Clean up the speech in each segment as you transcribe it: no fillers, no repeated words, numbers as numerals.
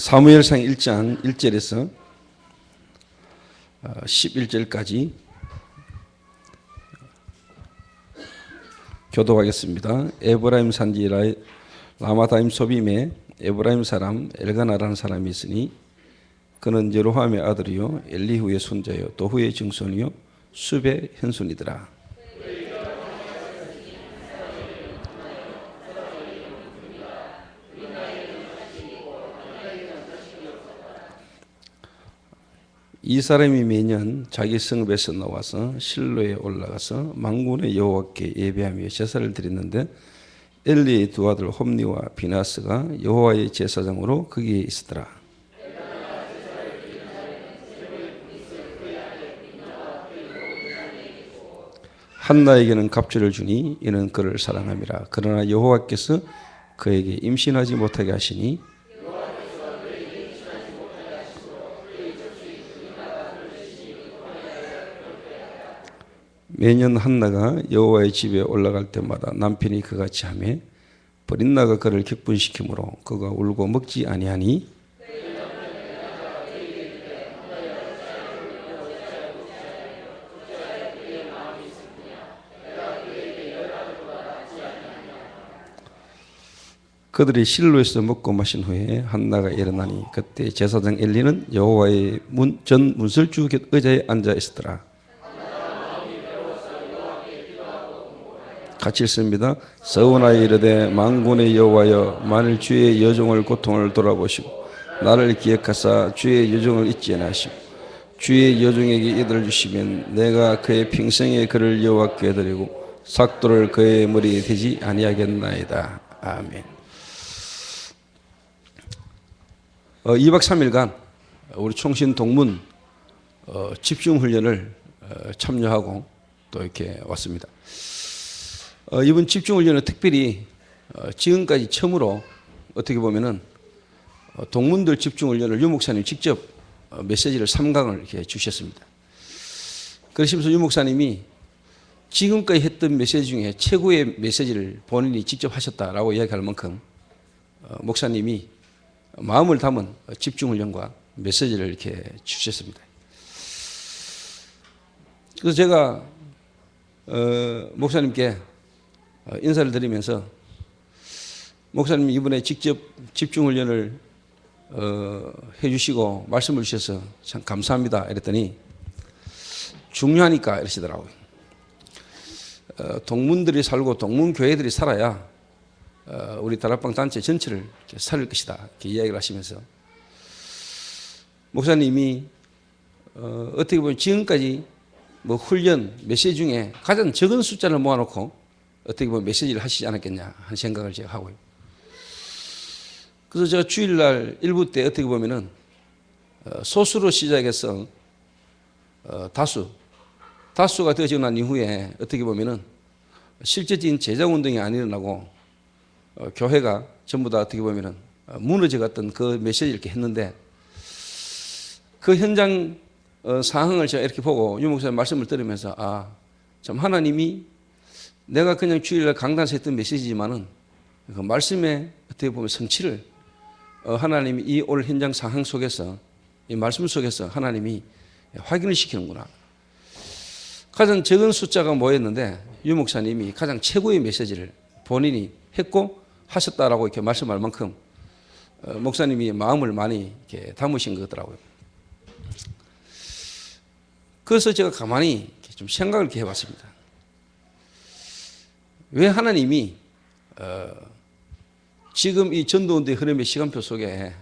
사무엘상 1장 1절에서 11절까지 교독하겠습니다. 에브라임 산지 라마다임 소빔에 에브라임 사람 엘가나라는 사람이 있으니 그는 여로함의 아들이요 엘리후의 손자요 도후의 증손이요 숲의 현손이더라. 이 사람이 매년 자기 성읍에서 나와서 실로에 올라가서 만군의 여호와께 예배하며 제사를 드렸는데 엘리의 두 아들 홈니와 비나스가 여호와의 제사장으로 거기에 있었더라. 한나에게는 갑주를 주니 이는 그를 사랑함이라. 그러나 여호와께서 그에게 임신하지 못하게 하시니 매년 한나가 여호와의 집에 올라갈 때마다 남편이 그같이 하매 버린나가 그를 격분시키므로 그가 울고 먹지 아니하니 그들이 실로에서 먹고 마신 후에 한나가 일어나니 그때 제사장 엘리는 여호와의 전 문설주 의자에 앉아 있었더라. 같이 읽습니다. 서원하여 이르되 만군의 여호와여 만일 주의 여종을 고통을 돌아보시고 나를 기억하사 주의 여종을 잊지 아니하시고 주의 여종에게 이들을 주시면 내가 그의 평생에 그를 여호와께 드리고 삭도를 그의 머리에 대지 아니하겠나이다. 아멘. 2박 3일간 우리 총신 동문 집중훈련을 참여하고 또 이렇게 왔습니다. 이번 집중훈련은 특별히 지금까지 처음으로 어떻게 보면은 동문들 집중훈련을 유 목사님 직접 메시지를 3강을 이렇게 주셨습니다. 그러시면서 유 목사님이 지금까지 했던 메시지 중에 최고의 메시지를 본인이 직접 하셨다라고 이야기할 만큼 목사님이 마음을 담은 집중훈련과 메시지를 이렇게 주셨습니다. 그래서 제가 목사님께 인사를 드리면서 목사님 이번에 직접 집중훈련을 해주시고 말씀을 주셔서 참 감사합니다 이랬더니 중요하니까 이러시더라고요. 동문들이 살고 동문교회들이 살아야 우리 다락방 단체 전체를 살릴 것이다 이렇게 이야기를 하시면서 목사님이 어떻게 보면 지금까지 뭐 훈련 메시지 중에 가장 적은 숫자를 모아놓고 어떻게 보면 메시지를 하시지 않았겠냐 하는 생각을 제가 하고요. 그래서 제가 주일날 일부 때 어떻게 보면은 소수로 시작해서 다수가 되어지고 난 이후에 어떻게 보면은 실제적인 제자운동이 안 일어나고 교회가 전부 다 어떻게 보면은 무너져 갔던 그 메시지를 이렇게 했는데 그 현장 상황을 제가 이렇게 보고 유 목사님 말씀을 들으면서 참 하나님이 내가 그냥 주일날 강단에서 했던 메시지지만은 그 말씀의 어떻게 보면 성취를 하나님이 이 올 현장 상황 속에서 이 말씀 속에서 하나님이 확인을 시키는구나. 가장 적은 숫자가 모였는데 유 목사님이 가장 최고의 메시지를 본인이 했고 하셨다라고 이렇게 말씀할 만큼 목사님이 마음을 많이 이렇게 담으신 거더라고요. 그래서 제가 가만히 이렇게 좀 생각을 이렇게 해봤습니다. 왜 하나님이 지금 이 전도운동의 흐름의 시간표 속에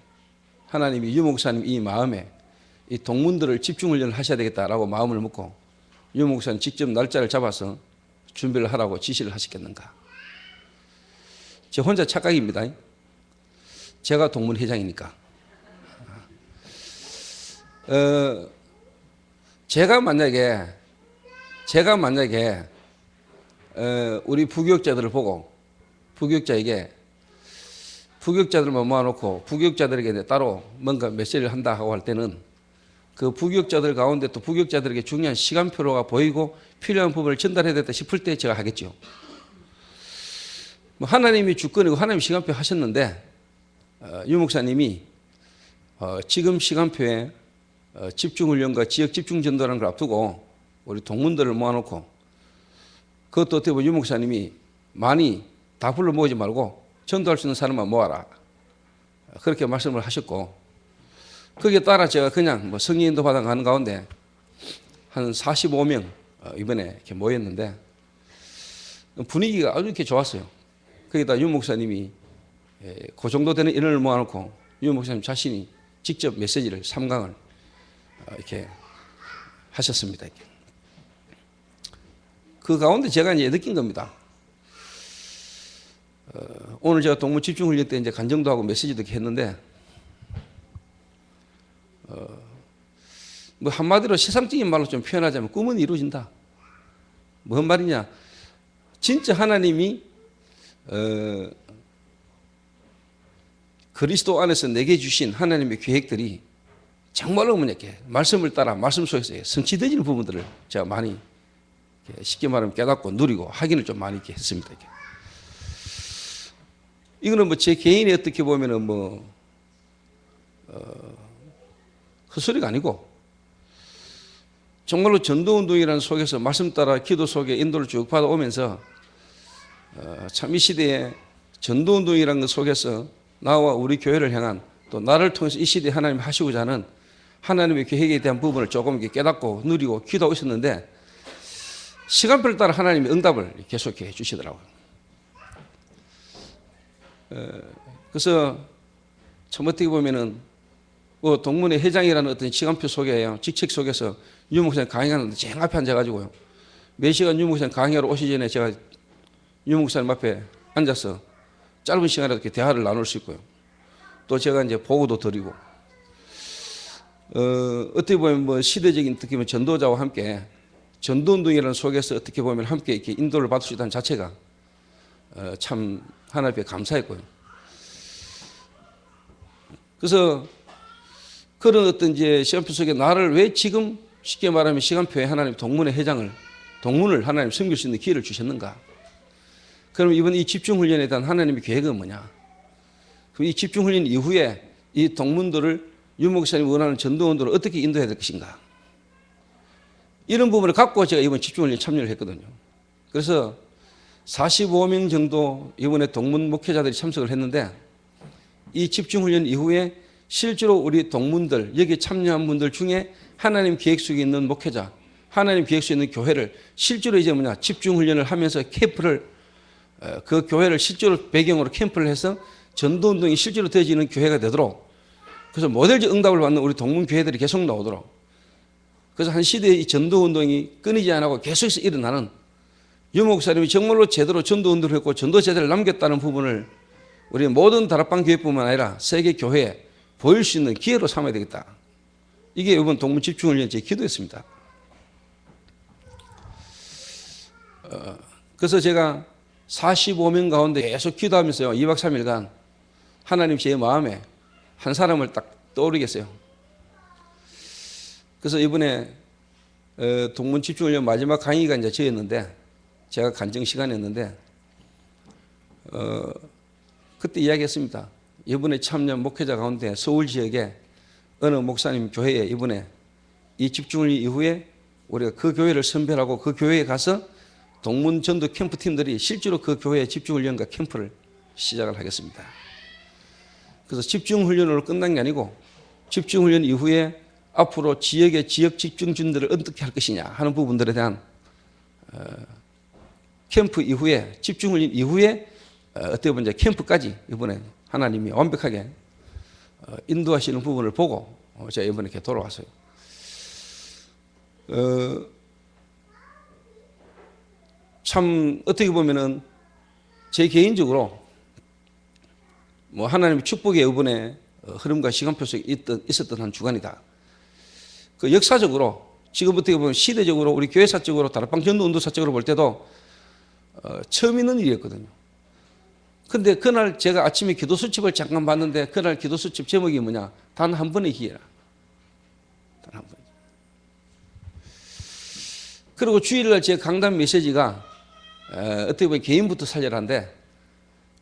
하나님이 유 목사님 이 마음에 이 동문들을 집중훈련을 하셔야 되겠다라고 마음을 먹고 유 목사님 직접 날짜를 잡아서 준비를 하라고 지시를 하셨겠는가? 제 혼자 착각입니다. 제가 동문회장이니까. 제가 만약에 우리 부교육자들을 보고 부교육자들만 모아놓고 부교육자들에게 따로 뭔가 메시지를 한다 하고 할 때는 그 부교육자들 가운데 또 부교육자들에게 중요한 시간표가 보이고 필요한 부분을 전달해야 되겠다 싶을 때 제가 하겠죠. 하나님이 주권이고 하나님이 시간표 하셨는데 유 목사님이 지금 시간표에 집중훈련과 지역 집중전도라는 걸 앞두고 우리 동문들을 모아놓고 그것도 어떻게 보면 유 목사님이 많이 다 불러 모으지 말고 전도할 수 있는 사람만 모아라. 그렇게 말씀을 하셨고 거기에 따라 제가 그냥 뭐 성인도 받아가는 가운데 한 45명 이번에 이렇게 모였는데 분위기가 아주 이렇게 좋았어요. 거기다 유 목사님이 그 정도 되는 인원을 모아놓고 유 목사님 자신이 직접 메시지를 3강을 이렇게 하셨습니다. 그 가운데 제가 이제 느낀 겁니다. 오늘 제가 동문 집중훈련 때 이제 간정도 하고 메시지도 이렇게 했는데, 뭐 한마디로 세상적인 말로 좀 표현하자면 꿈은 이루어진다. 뭔 말이냐? 진짜 하나님이 그리스도 안에서 내게 주신 하나님의 계획들이 정말로 이렇게 말씀을 따라 말씀 속에서 성취되지는 부분들을 제가 많이 쉽게 말하면 깨닫고 누리고 확인을 좀 많이 이렇게 했습니다. 이렇게. 이거는 뭐 제 개인이 어떻게 보면은 헛소리가 아니고 정말로 전도운동이라는 속에서 말씀 따라 기도 속에 인도를 쭉 받아오면서 참 이 시대에 전도운동이라는 것 속에서 나와 우리 교회를 향한 또 나를 통해서 이 시대에 하나님 하시고자 하는 하나님의 계획에 대한 부분을 조금 이렇게 깨닫고 누리고 기도하고 있었는데 시간표를 따라 하나님의 응답을 계속해 주시더라고요. 그래서 참 어떻게 보면은 동문회 회장이라는 어떤 시간표 속에 직책 속에서 유 목사님 강의하는데 쟁 앞에 앉아가지고요. 몇 시간 유 목사님 강의하러 오시기 전에 제가 유 목사님 앞에 앉아서 짧은 시간에 이렇게 대화를 나눌 수 있고요. 또 제가 이제 보고도 드리고, 어떻게 보면 뭐 시대적인 특히 뭐 전도자와 함께 전도운동이라는 속에서 어떻게 보면 함께 이렇게 인도를 받을 수 있다는 자체가 참 하나님 앞에 감사했고요. 그래서 그런 어떤 이제 시간표 속에 나를 왜 지금 쉽게 말하면 시간표에 하나님 동문회 회장을, 동문을 하나님 섬길 수 있는 기회를 주셨는가? 그럼 이번 이 집중훈련에 대한 하나님의 계획은 뭐냐? 그럼 이 집중훈련 이후에 이 동문들을 유 목사님이 원하는 전도운동을 어떻게 인도해야 될 것인가? 이런 부분을 갖고 제가 이번 집중훈련에 참여를 했거든요. 그래서 45명 정도 이번에 동문 목회자들이 참석을 했는데 이 집중훈련 이후에 실제로 우리 동문들, 여기 참여한 분들 중에 하나님 계획 속에 있는 목회자, 하나님 계획 속에 있는 교회를 실제로 이제 집중훈련을 하면서 캠프를, 그 교회를 실제로 배경으로 캠프를 해서 전도운동이 실제로 되어지는 교회가 되도록, 그래서 모델적 응답을 받는 우리 동문 교회들이 계속 나오도록, 그래서 한 시대의 이 전도운동이 끊이지 않고 계속해서 일어나는, 유 목사님이 정말로 제대로 전도운동을 했고 전도 제대를 남겼다는 부분을 우리 모든 다락방 교회뿐만 아니라 세계 교회에 보일 수 있는 기회로 삼아야 되겠다. 이게 이번 동문 집중훈련 제 기도였습니다. 그래서 제가 45명 가운데 계속 기도하면서요, 2박 3일간 하나님 제 마음에 한 사람을 딱 떠오르겠어요. 그래서 이번에 동문 집중훈련 마지막 강의가 이제 저였는데, 제가 간증 시간이었는데, 그때 이야기했습니다. 이번에 참여한 목회자 가운데 서울 지역에 어느 목사님 교회에 이번에 이 집중훈련 이후에 우리가 그 교회를 선별하고 그 교회에 가서 동문 전도 캠프 팀들이 실제로 그 교회의 집중훈련과 캠프를 시작을 하겠습니다. 그래서 집중훈련으로 끝난 게 아니고 집중훈련 이후에 앞으로 지역의 지역 집중진들을 어떻게 할 것이냐 하는 부분들에 대한 캠프 이후에, 집중훈련 이후에 어떻게 보면 이제 캠프까지 이번에 하나님이 완벽하게 인도하시는 부분을 보고 제가 이번에 이렇게 돌아왔어요. 참 어떻게 보면은 제 개인적으로 뭐 하나님의 축복의 이번에 흐름과 시간표 속에 있었던 한 주간이다. 그 역사적으로 지금부터 보면 시대적으로 우리 교회사적으로 다락방 전도운동사적으로 볼 때도 처음 있는 일이었거든요. 근데 그날 제가 아침에 기도 수첩을 잠깐 봤는데 그날 기도 수첩 제목이 뭐냐? 단 한 번의 기회라. 단 한 번. 그리고 주일날 제 강단 메시지가 어떻게 보면 개인부터 살려라인데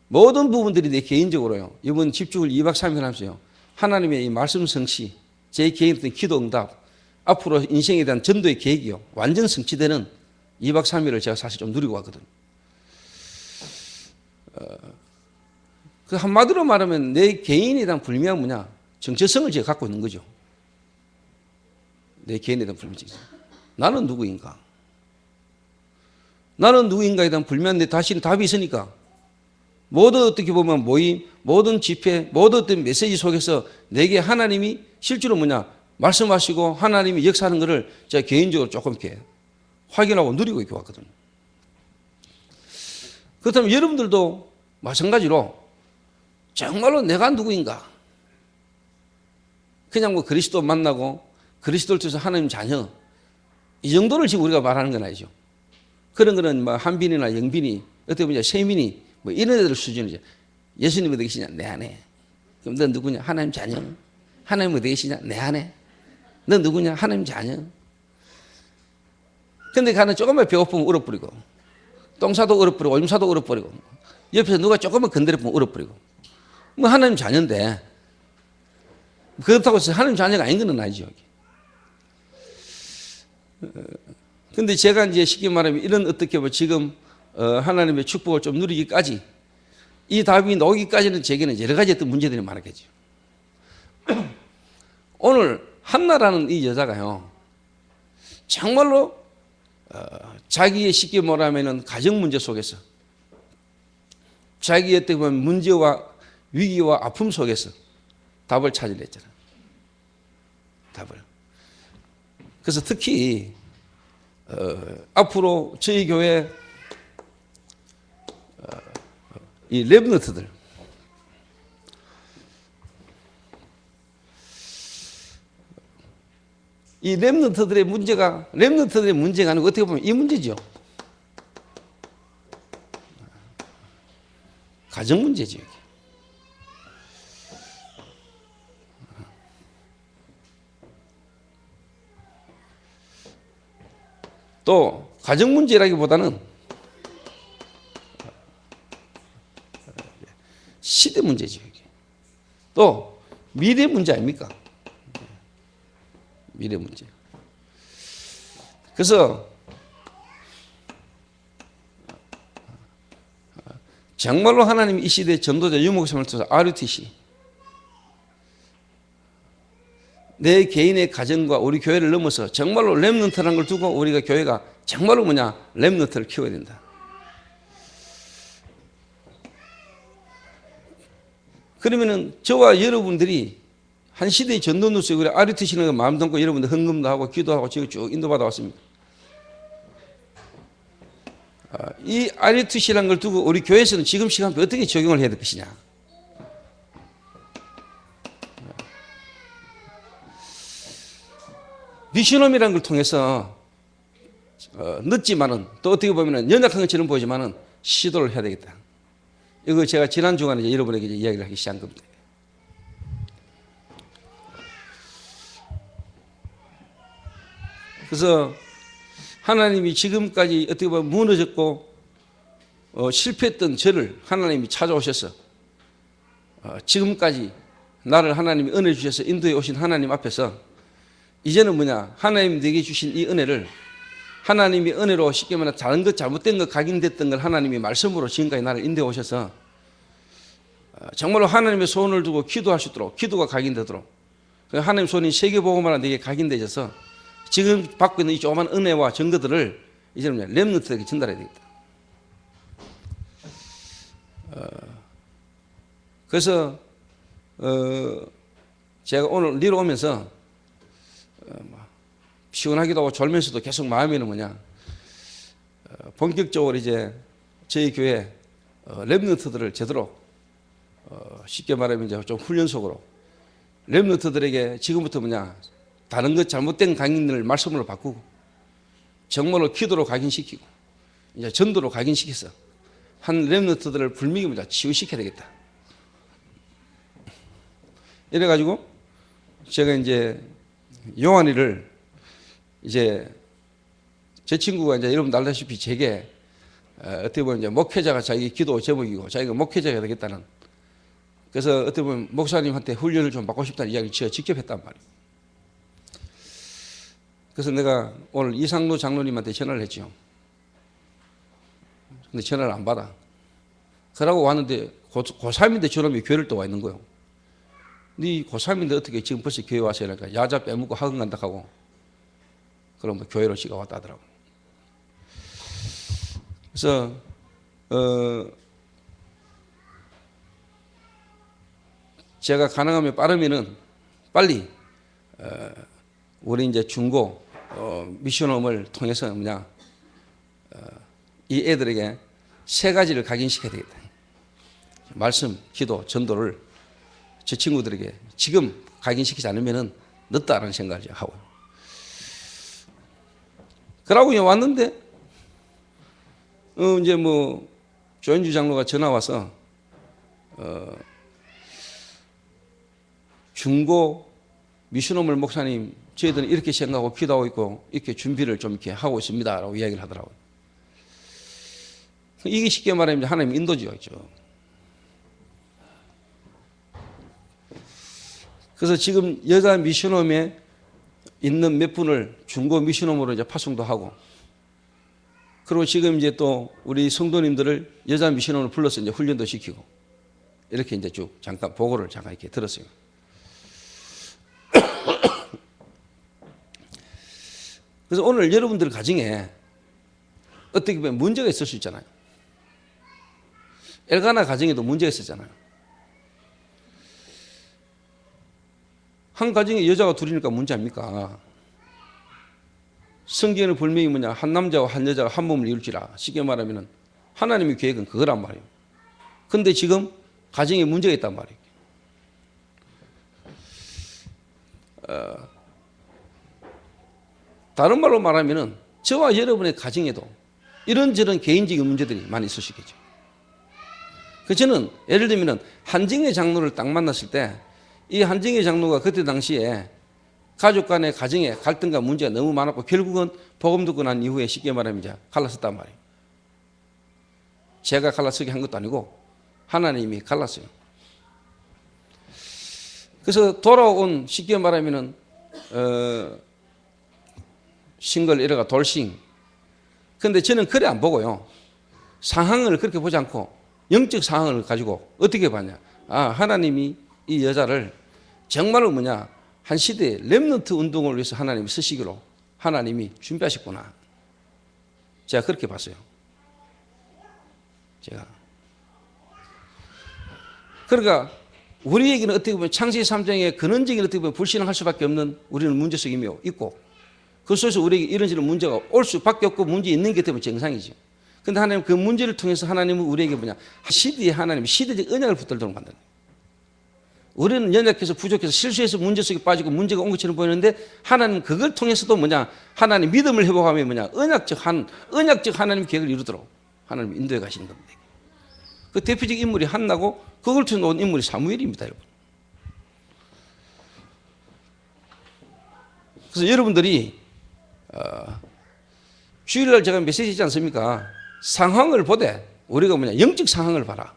모든 부분들이 내 개인적으로요. 이번 집중을 2박 3일 하면서요. 하나님의 이 말씀 성취, 제 개인의 어떤 기도 응답, 앞으로 인생에 대한 전도의 계획이요, 완전 성취되는 2박 3일을 제가 사실 좀 누리고 왔거든요. 그 한마디로 말하면 내 개인에 대한 불명은 뭐냐? 정체성을 제가 갖고 있는 거죠. 내 개인에 대한 불명. 나는 누구인가? 나는 누구인가에 대한 불명한 내 자신의 답이 있으니까 모든 어떻게 보면 모임, 모든 집회, 모든 어떤 메시지 속에서 내게 하나님이 실제로 뭐냐? 말씀하시고 하나님이 역사하는 것을 제가 개인적으로 조금 이렇게 확인하고 누리고 이렇게 왔거든요. 그렇다면 여러분들도 마찬가지로 정말로 내가 누구인가? 그냥 뭐 그리스도 만나고 그리스도를 통해서 하나님 자녀 이 정도를 지금 우리가 말하는 건 아니죠. 그런 거는 뭐 한빈이나 영빈이 어떻게 보면 세민이 뭐 이런 애들 수준이죠. 예수님 어디 계시냐? 내 안에. 그럼 너 누구냐? 하나님 자녀. 하나님 어디 계시냐? 내 안에. 너 누구냐? 하나님 자녀. 근데 가는 조금만 배고프면 울어버리고 똥 싸도 울어버리고 오줌 싸도 울어버리고 옆에서 누가 조금만 건드려보면 울어버리고 뭐 하나님 자녀인데 그렇다고 해서 하나님 자녀가 아닌 건 아니죠. 근데 제가 이제 쉽게 말하면 이런 어떻게 보면 지금 하나님의 축복을 좀 누리기까지 이 답이 나오기까지는 제게는 여러 가지 어떤 문제들이 많았겠죠. 오늘 한나라는 이 여자가요 정말로 자기의 쉽게 말하면 가정 문제 속에서 자기의 어떻게 보면 문제와 위기와 아픔 속에서 답을 찾으려 했잖아. 답을. 그래서 특히 앞으로 저희 교회 이 랩너트들 이 랩너트들의 문제가 아니고 어떻게 보면 이 문제죠. 가정 문제죠. 또 가정 문제라기보다는 시대 문제죠. 또 미래 문제 아닙니까? 미래 문제. 그래서 정말로 하나님이 이 시대의 전도자 유목사를 통해서 RUTC 내 개인의 가정과 우리 교회를 넘어서 정말로 렘넌트라는 걸 두고 우리가 교회가 정말로 뭐냐 렘넌트를 키워야 된다. 그러면은 저와 여러분들이 한 시대의 전도누수 우리 RUTC는 마음 담고 여러분들 헌금도 하고 기도하고 지금 쭉 인도받아 왔습니다. 이 RUTC라는 걸 두고 우리 교회에서는 지금 시간표 어떻게 적용을 해야 될 것이냐. 미션홈이라는 걸 통해서 늦지만은 또 어떻게 보면 연약한 것처럼 보이지만은 시도를 해야 되겠다. 이거 제가 지난 주간에 이제 여러분에게 이제 이야기를 하기 시작한 겁니다. 그래서 하나님이 지금까지 어떻게 보면 무너졌고 실패했던 저를 하나님이 찾아오셔서 지금까지 나를 하나님이 은혜 주셔서 인도해 오신 하나님 앞에서 이제는 뭐냐 하나님 내게 주신 이 은혜를 하나님이 은혜로 쉽게 말하면 다른 것 잘못된 것 각인됐던 걸 하나님이 말씀으로 지금까지 나를 인도해 오셔서 정말로 하나님의 소원을 두고 기도할 수 있도록 기도가 각인되도록 하나님 소원이 세계복음화가 내게 각인되셔서 지금 받고 있는 이 조그만 은혜와 증거들을 이제는 렘넌트에게 전달해야 되겠다. 그래서 제가 오늘 내려오면서 피곤하기도 하고 졸면서도 계속 마음에는 뭐냐 본격적으로 이제 저희 교회 렘넌트들을 제대로 쉽게 말하면 이제 좀 훈련 속으로 렘넌트들에게 지금부터 뭐냐 다른 것 잘못된 강인을 말씀으로 바꾸고 정말로 기도로 각인시키고 이제 전도로 각인시켜서 한 렘넌트들을 불미기 뭐냐 치유시켜야 되겠다. 이래가지고 제가 이제 요한이를 이제 제 친구가 이제 여러분 알다시피 제게 어떻게 보면 이제 목회자가 자기 기도 제목이고 자기가 목회자가 되겠다는 그래서 어떻게 보면 목사님한테 훈련을 좀 받고 싶다는 이야기를 제가 직접 했단 말이에요. 그래서 내가 오늘 이상로 장로님한테 전화를 했죠. 근데 전화를 안 받아. 그러고 왔는데 고3인데 저놈이 교회를 또 와 있는 거예요. 네 고3인데 어떻게 지금 벌써 교회 와서 이러니까 야자 빼먹고 학원 간다 하고 그럼 뭐 교회로 지가 왔다 하더라고. 그래서 제가 가능하면 빠르면은 빨리 우리 이제 중고 미션홈을 통해서 이 애들에게 세 가지를 각인시켜야 되겠다. 말씀, 기도, 전도를 저 친구들에게 지금 각인시키지 않으면은 늦다라는 생각을 하고. 그러고 왔는데 이제 뭐 조현주 장로가 전화 와서 중고 미션홈을 목사님 저희들은 이렇게 생각하고 기도하고 있고 이렇게 준비를 좀 이렇게 하고 있습니다라고 이야기를 하더라고요. 이게 쉽게 말하면 하나님 인도죠. 그래서 지금 여자 미션홈에 있는 몇 분을 중고 미션홈으로 이제 파송도 하고, 그리고 지금 이제 또 우리 성도님들을 여자 미션홈으로 불러서 이제 훈련도 시키고, 이렇게 이제 쭉 잠깐 보고를 잠깐 이렇게 들었어요. 그래서 오늘 여러분들 가정에 어떻게 보면 문제가 있을 수 있잖아요. 엘가나 가정에도 문제가 있었잖아요. 한 가정에 여자가 둘이니까 문제 아닙니까? 성경에는 분명히 한 남자와 한 여자가 한 몸을 이룰지라. 쉽게 말하면 하나님의 계획은 그거란 말이에요. 근데 지금 가정에 문제가 있단 말이에요. 다른 말로 말하면 저와 여러분의 가정에도 이런저런 개인적인 문제들이 많이 있을 수 있겠죠. 그래서 저는 예를 들면 한정혜 장로를 딱 만났을 때 이 한정혜 장로가 그때 당시에 가족 간의 가정에 갈등과 문제가 너무 많았고 결국은 복음 듣고 난 이후에 쉽게 말하면 이제 갈라섰단 말이에요. 제가 갈라서게 한 것도 아니고 하나님이 갈랐어요. 그래서 돌아온 쉽게 말하면은 싱글 이래가 돌싱. 근데 저는 그래 안 보고요. 상황을 그렇게 보지 않고 영적 상황을 가지고 어떻게 봤냐. 하나님이 이 여자를 정말로 한 시대의 렘넌트 운동을 위해서 하나님이 쓰시기로 하나님이 준비하셨구나. 제가 그렇게 봤어요. 제가. 그러니까 우리에게는 어떻게 보면 창세기 3장에 근원적인 어떻게 보면 불신앙할 수밖에 없는 우리는 문제 속에 있고 그 속에서 우리에게 이런저런 문제가 올 수밖에 없고 문제 있는 게 되면 정상이죠. 그런데 하나님 그 문제를 통해서 하나님은 우리에게 시대에 하나님 시대적 언약을 붙들도록 만드는 거예요. 우리는 연약해서 부족해서 실수해서 문제 속에 빠지고 문제가 온 것처럼 보이는데 하나님은 그걸 통해서도 하나님 믿음을 회복하면 언약적 하나님 계획을 이루도록 하나님 인도해 가시는 겁니다. 그 대표적 인물이 한나고 그걸 통해 온 인물이 사무엘입니다, 여러분. 그래서 여러분들이 주일날 제가 메시지 있지 않습니까? 상황을 보되 우리가 영적 상황을 봐라.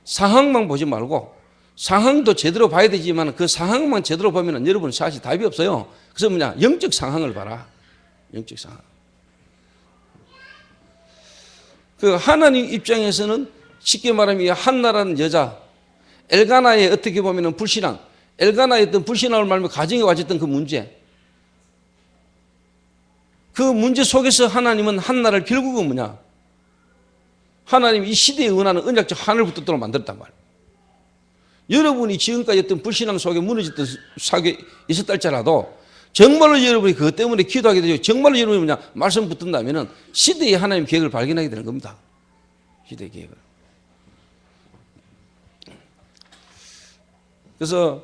상황만 보지 말고 상황도 제대로 봐야 되지만 그 상황만 제대로 보면 여러분 사실 답이 없어요. 그래서 영적 상황을 봐라. 영적 상황. 그 하나님 입장에서는 쉽게 말하면 한나라는 여자, 엘가나의 어떻게 보면 불신앙, 엘가나의 어떤 불신앙을 말하면 가정에 와졌던 그 문제, 그 문제 속에서 하나님은 한나를 결국은 하나님이 이 시대에 은하는 언약적 하늘 붙도록 만들었단 말이에요. 여러분이 지금까지 어떤 불신앙 속에 무너졌던 사역이 있었다 할지라도 정말로 여러분이 그것 때문에 기도하게 되죠. 정말로 여러분이 말씀 붙든다면 시대의 하나님 계획을 발견하게 되는 겁니다. 시대의 계획을. 그래서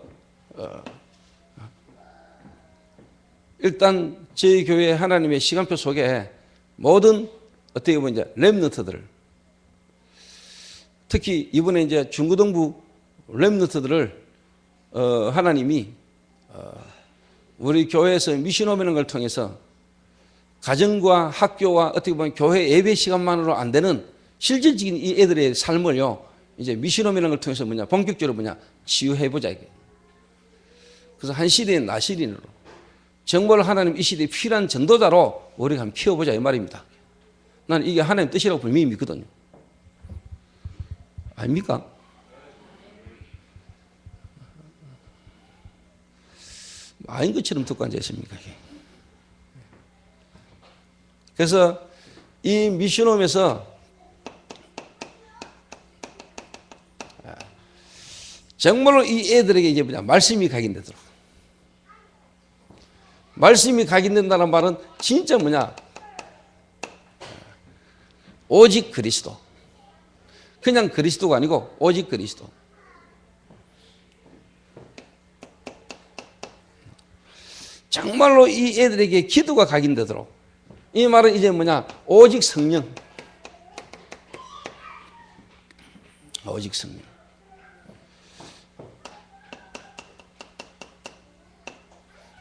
일단 저희 교회 하나님의 시간표 속에 모든 어떻게 보면 렘넌트들, 특히 이번에 이제 중고등부 렘넌트들을 하나님이 우리 교회에서 미션홈이라는 걸 통해서 가정과 학교와 어떻게 보면 교회 예배 시간만으로 안 되는 실질적인 이 애들의 삶을요 이제 미션홈이라는 걸 통해서 뭐냐 본격적으로 뭐냐 치유해보자 이게. 그래서 한 시대의 나시린으로 정말 하나님 이 시대에 필요한 전도자로 우리가 한번 키워보자 이 말입니다. 나는 이게 하나님 뜻이라고 분명히 믿거든요. 아닙니까? 아닌 것처럼 듣고 앉아있습니까? 그래서 이 미션홈에서 정말로 이 애들에게 이제 뭐냐 말씀이 각인되도록. 말씀이 각인된다는 말은 진짜 뭐냐 오직 그리스도. 그냥 그리스도가 아니고 오직 그리스도. 정말로 이 애들에게 기도가 각인되도록. 이 말은 이제 뭐냐 오직 성령. 오직 성령.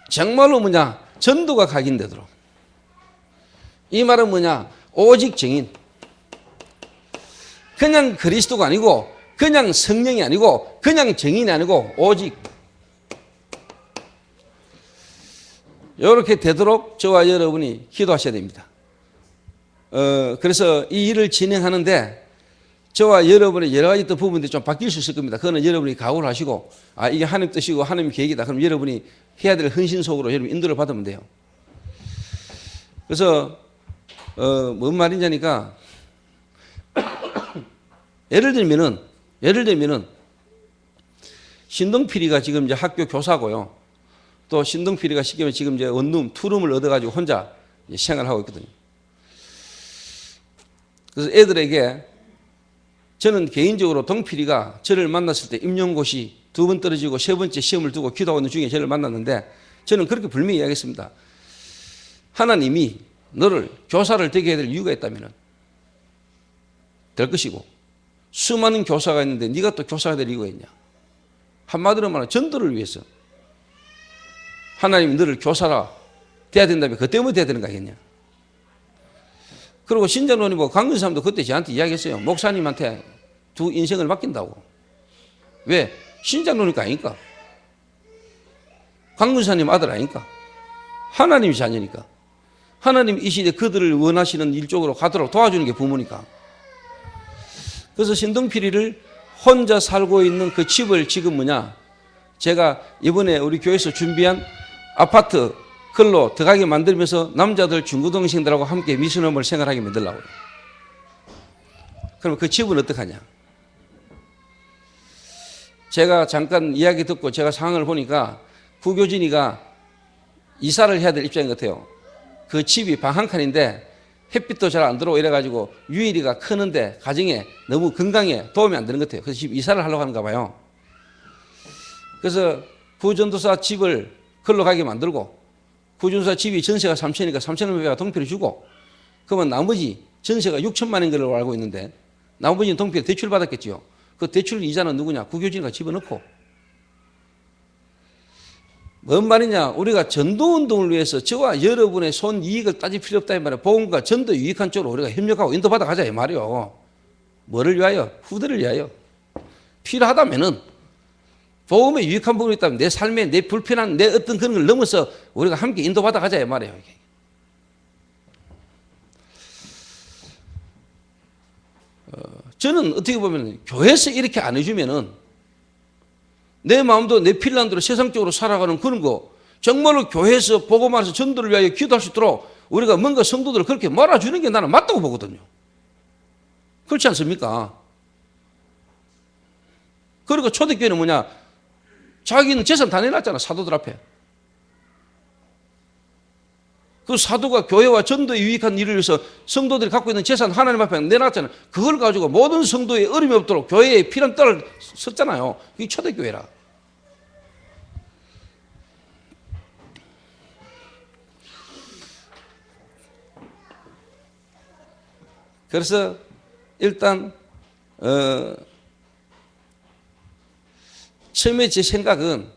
정말로 뭐냐 전도가 각인되도록. 이 말은 뭐냐 오직 증인. 그냥 그리스도가 아니고 그냥 성령이 아니고 그냥 증인이 아니고 오직 이렇게 되도록 저와 여러분이 기도하셔야 됩니다. 그래서 이 일을 진행하는데 저와 여러분의 여러 가지 또 부분들이 좀 바뀔 수 있을 겁니다. 그거는 여러분이 각오를 하시고 아 이게 하나님 뜻이고 하나님 계획이다. 그럼 여러분이 해야 될 헌신 속으로 여러분 인도를 받으면 돼요. 그래서 뭔 말이냐니까 예를 들면은 신동필이가 지금 이제 학교 교사고요. 또 신동필이가 시키면 지금 이제 원룸, 투룸을 얻어가지고 혼자 생활하고 있거든요. 그래서 애들에게 저는 개인적으로 동필이가 저를 만났을 때 임용고시 2번 떨어지고 3번째 시험을 두고 기도하고 있는 중에 저를 만났는데 저는 그렇게 분명히 이야기했습니다. 하나님이 너를 교사를 되게 해야 될 이유가 있다면 될 것이고 수많은 교사가 있는데 네가 또 교사가 될 이유가 있냐. 한마디로 말하면 전도를 위해서 하나님이 너를 교사라 돼야 된다면 그것 때문에 돼야 되는 거 아니겠냐. 그리고 신장로님하고 강근사님도 그때 저한테 이야기했어요. 목사님한테 두 인생을 맡긴다고. 왜? 신장로니까 아니니까. 강근사님 아들 아니니까. 하나님이 자녀니까. 하나님 이 시대 그들을 원하시는 일 쪽으로 가도록 도와주는 게 부모니까. 그래서 신동필이를 혼자 살고 있는 그 집을 지금 뭐냐 제가 이번에 우리 교회에서 준비한 아파트 글로 들어가게 만들면서 남자들 중고등생들하고 함께 미션홈을 생활하게 만들려고 그래요. 그럼 그 집은 어떡하냐. 제가 잠깐 이야기 듣고 제가 상황을 보니까 구교진이가 이사를 해야 될 입장인 것 같아요. 그 집이 방 한 칸인데 햇빛도 잘 안 들어오고 이래가지고 유일이가 크는데 가정에 너무 건강에 도움이 안 되는 것 같아요. 그래서 집 이사를 하려고 하는가 봐요. 그래서 구전도사 집을 걸로 가게 만들고 구전도사 집이 전세가 3천이니까 3천원배가 동필을 주고 그러면 나머지 전세가 6천만 원인 걸로 알고 있는데 나머지는 동필 대출 받았겠지요. 그 대출 이자는 누구냐? 구교진이가 집어넣고. 뭔 말이냐? 우리가 전도운동을 위해서 저와 여러분의 손이익을 따질 필요 없다 이 말이에요. 복음과 전도 유익한 쪽으로 우리가 협력하고 인도받아 가자 이 말이에요. 뭐를 위하여? 후대를 위하여. 필요하다면은 복음에 유익한 부분이 있다면 내 삶에 내 불편한 내 어떤 그런 걸 넘어서 우리가 함께 인도받아 가자 이 말이에요. 저는 어떻게 보면 교회에서 이렇게 안 해주면은 내 마음도 내 필란대로 세상적으로 살아가는 그런 거 정말로 교회에서 복음화해서 전도를 위하여 기도할 수 있도록 우리가 뭔가 성도들을 그렇게 몰아주는 게 나는 맞다고 보거든요. 그렇지 않습니까? 그리고 초대교회는 뭐냐? 자기는 재산 다 내놨잖아, 사도들 앞에. 그 사도가 교회와 전도에 유익한 일을 위해서 성도들이 갖고 있는 재산 하나님 앞에 내놨잖아요. 그걸 가지고 모든 성도에 어려움이 없도록 교회에 필요한 딸을 썼잖아요. 이게 초대교회라. 그래서 일단 처음에 제 생각은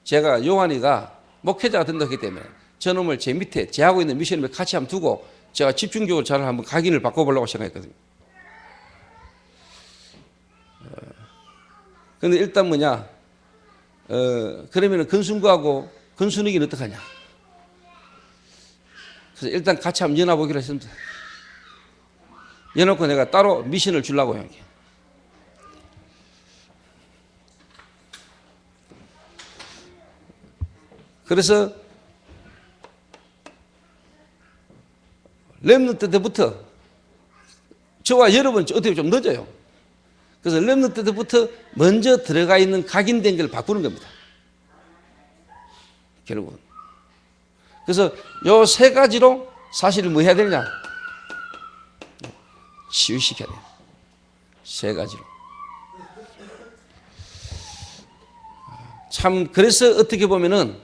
제가 요한이가 목회자가 된다고 했기 때문에 저놈을 제 밑에 제하고 있는 미션을 같이 한번 두고 제가 집중적으로 잘 한번 각인을 바꿔보려고 생각했거든요. 근데 일단 뭐냐, 그러면은 근순구하고 근순이기는 어떡하냐. 그래서 일단 같이 한번 연합보기로 했습니다. 연합고 내가 따로 미션을 주려고요. 그래서 랩넌트 때부터 저와 여러분 어떻게 좀 늦어요. 그래서 랩넌트 때부터 먼저 들어가 있는 각인된 걸 바꾸는 겁니다. 결국은. 그래서 요 세 가지로 사실 뭐 해야 되냐? 치유시켜야 돼요. 세 가지로. 참 그래서 어떻게 보면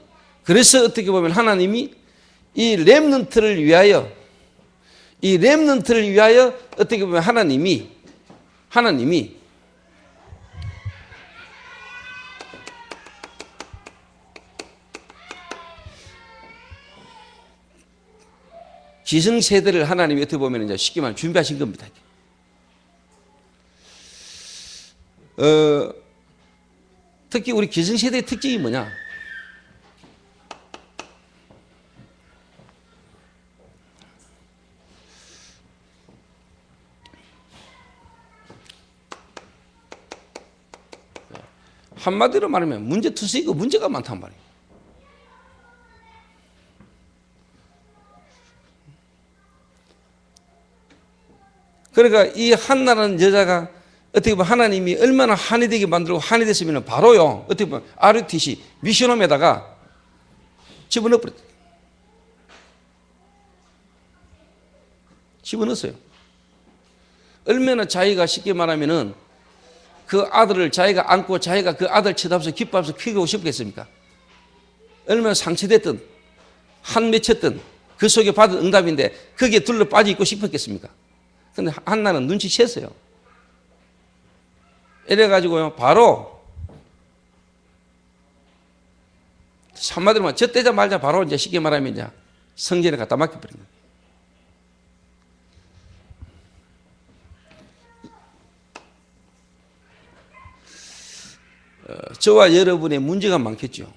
하나님이 이 렘넌트를 위하여 어떻게 보면 하나님이 기성세대를 하나님이 어떻게 보면 이제 쉽게 말하면 준비하신 겁니다. 특히 우리 기성세대의 특징이 뭐냐? 한마디로 말하면 문제투성이고 문제가 많단 말이에요. 그러니까 이 한나라는 여자가 어떻게 보면 하나님이 얼마나 한이 되게 만들고 한이 됐으면 바로요, 어떻게 보면 RUTC 미션홈에다가 집어넣었어요. 얼마나 자기가 쉽게 말하면은 그 아들을 자기가 안고 자기가 그 아들 쳐다보면서 기뻐하면서 키우고 싶겠습니까? 얼마나 상처됐든 한 맺혔든 그 속에 받은 응답인데 거기에 둘러 빠져 있고 싶었겠습니까? 근데 한나는 눈치챘어요. 이래가지고요, 바로 한마디로 말하면 젖대자 말자 바로 이제 쉽게 말하면 이제 성전에 갖다 맡겨버린 거예요. 저와 여러분의 문제가 많겠죠.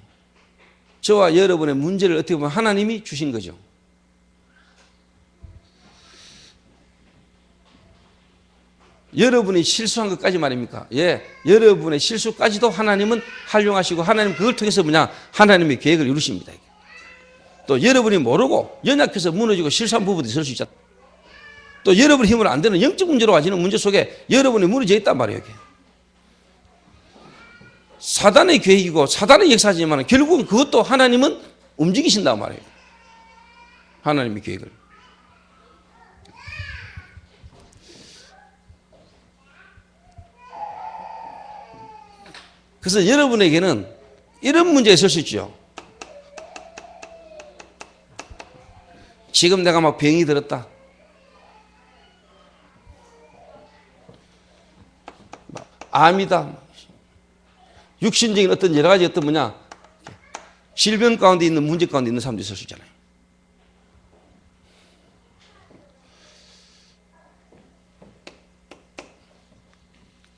저와 여러분의 문제를 어떻게 보면 하나님이 주신 거죠. 여러분이 실수한 것까지 말입니까? 예, 여러분의 실수까지도 하나님은 활용하시고 하나님 그걸 통해서 뭐냐? 하나님의 계획을 이루십니다. 또 여러분이 모르고 연약해서 무너지고 실수한 부분도 있을 수 있잖아. 또 여러분 힘으로 안 되는 영적 문제로 와지는 문제 속에 여러분이 무너져 있단 말이에요. 이게. 사단의 계획이고 사단의 역사지만 결국은 그것도 하나님은 움직이신단 말이에요. 하나님의 계획을. 그래서 여러분에게는 이런 문제가 있을 수 있죠. 지금 내가 막 병이 들었다. 암이다. 육신적인 어떤 여러 가지 어떤 뭐냐, 질병 가운데 있는 문제 가운데 있는 사람도 있을 수 있잖아요.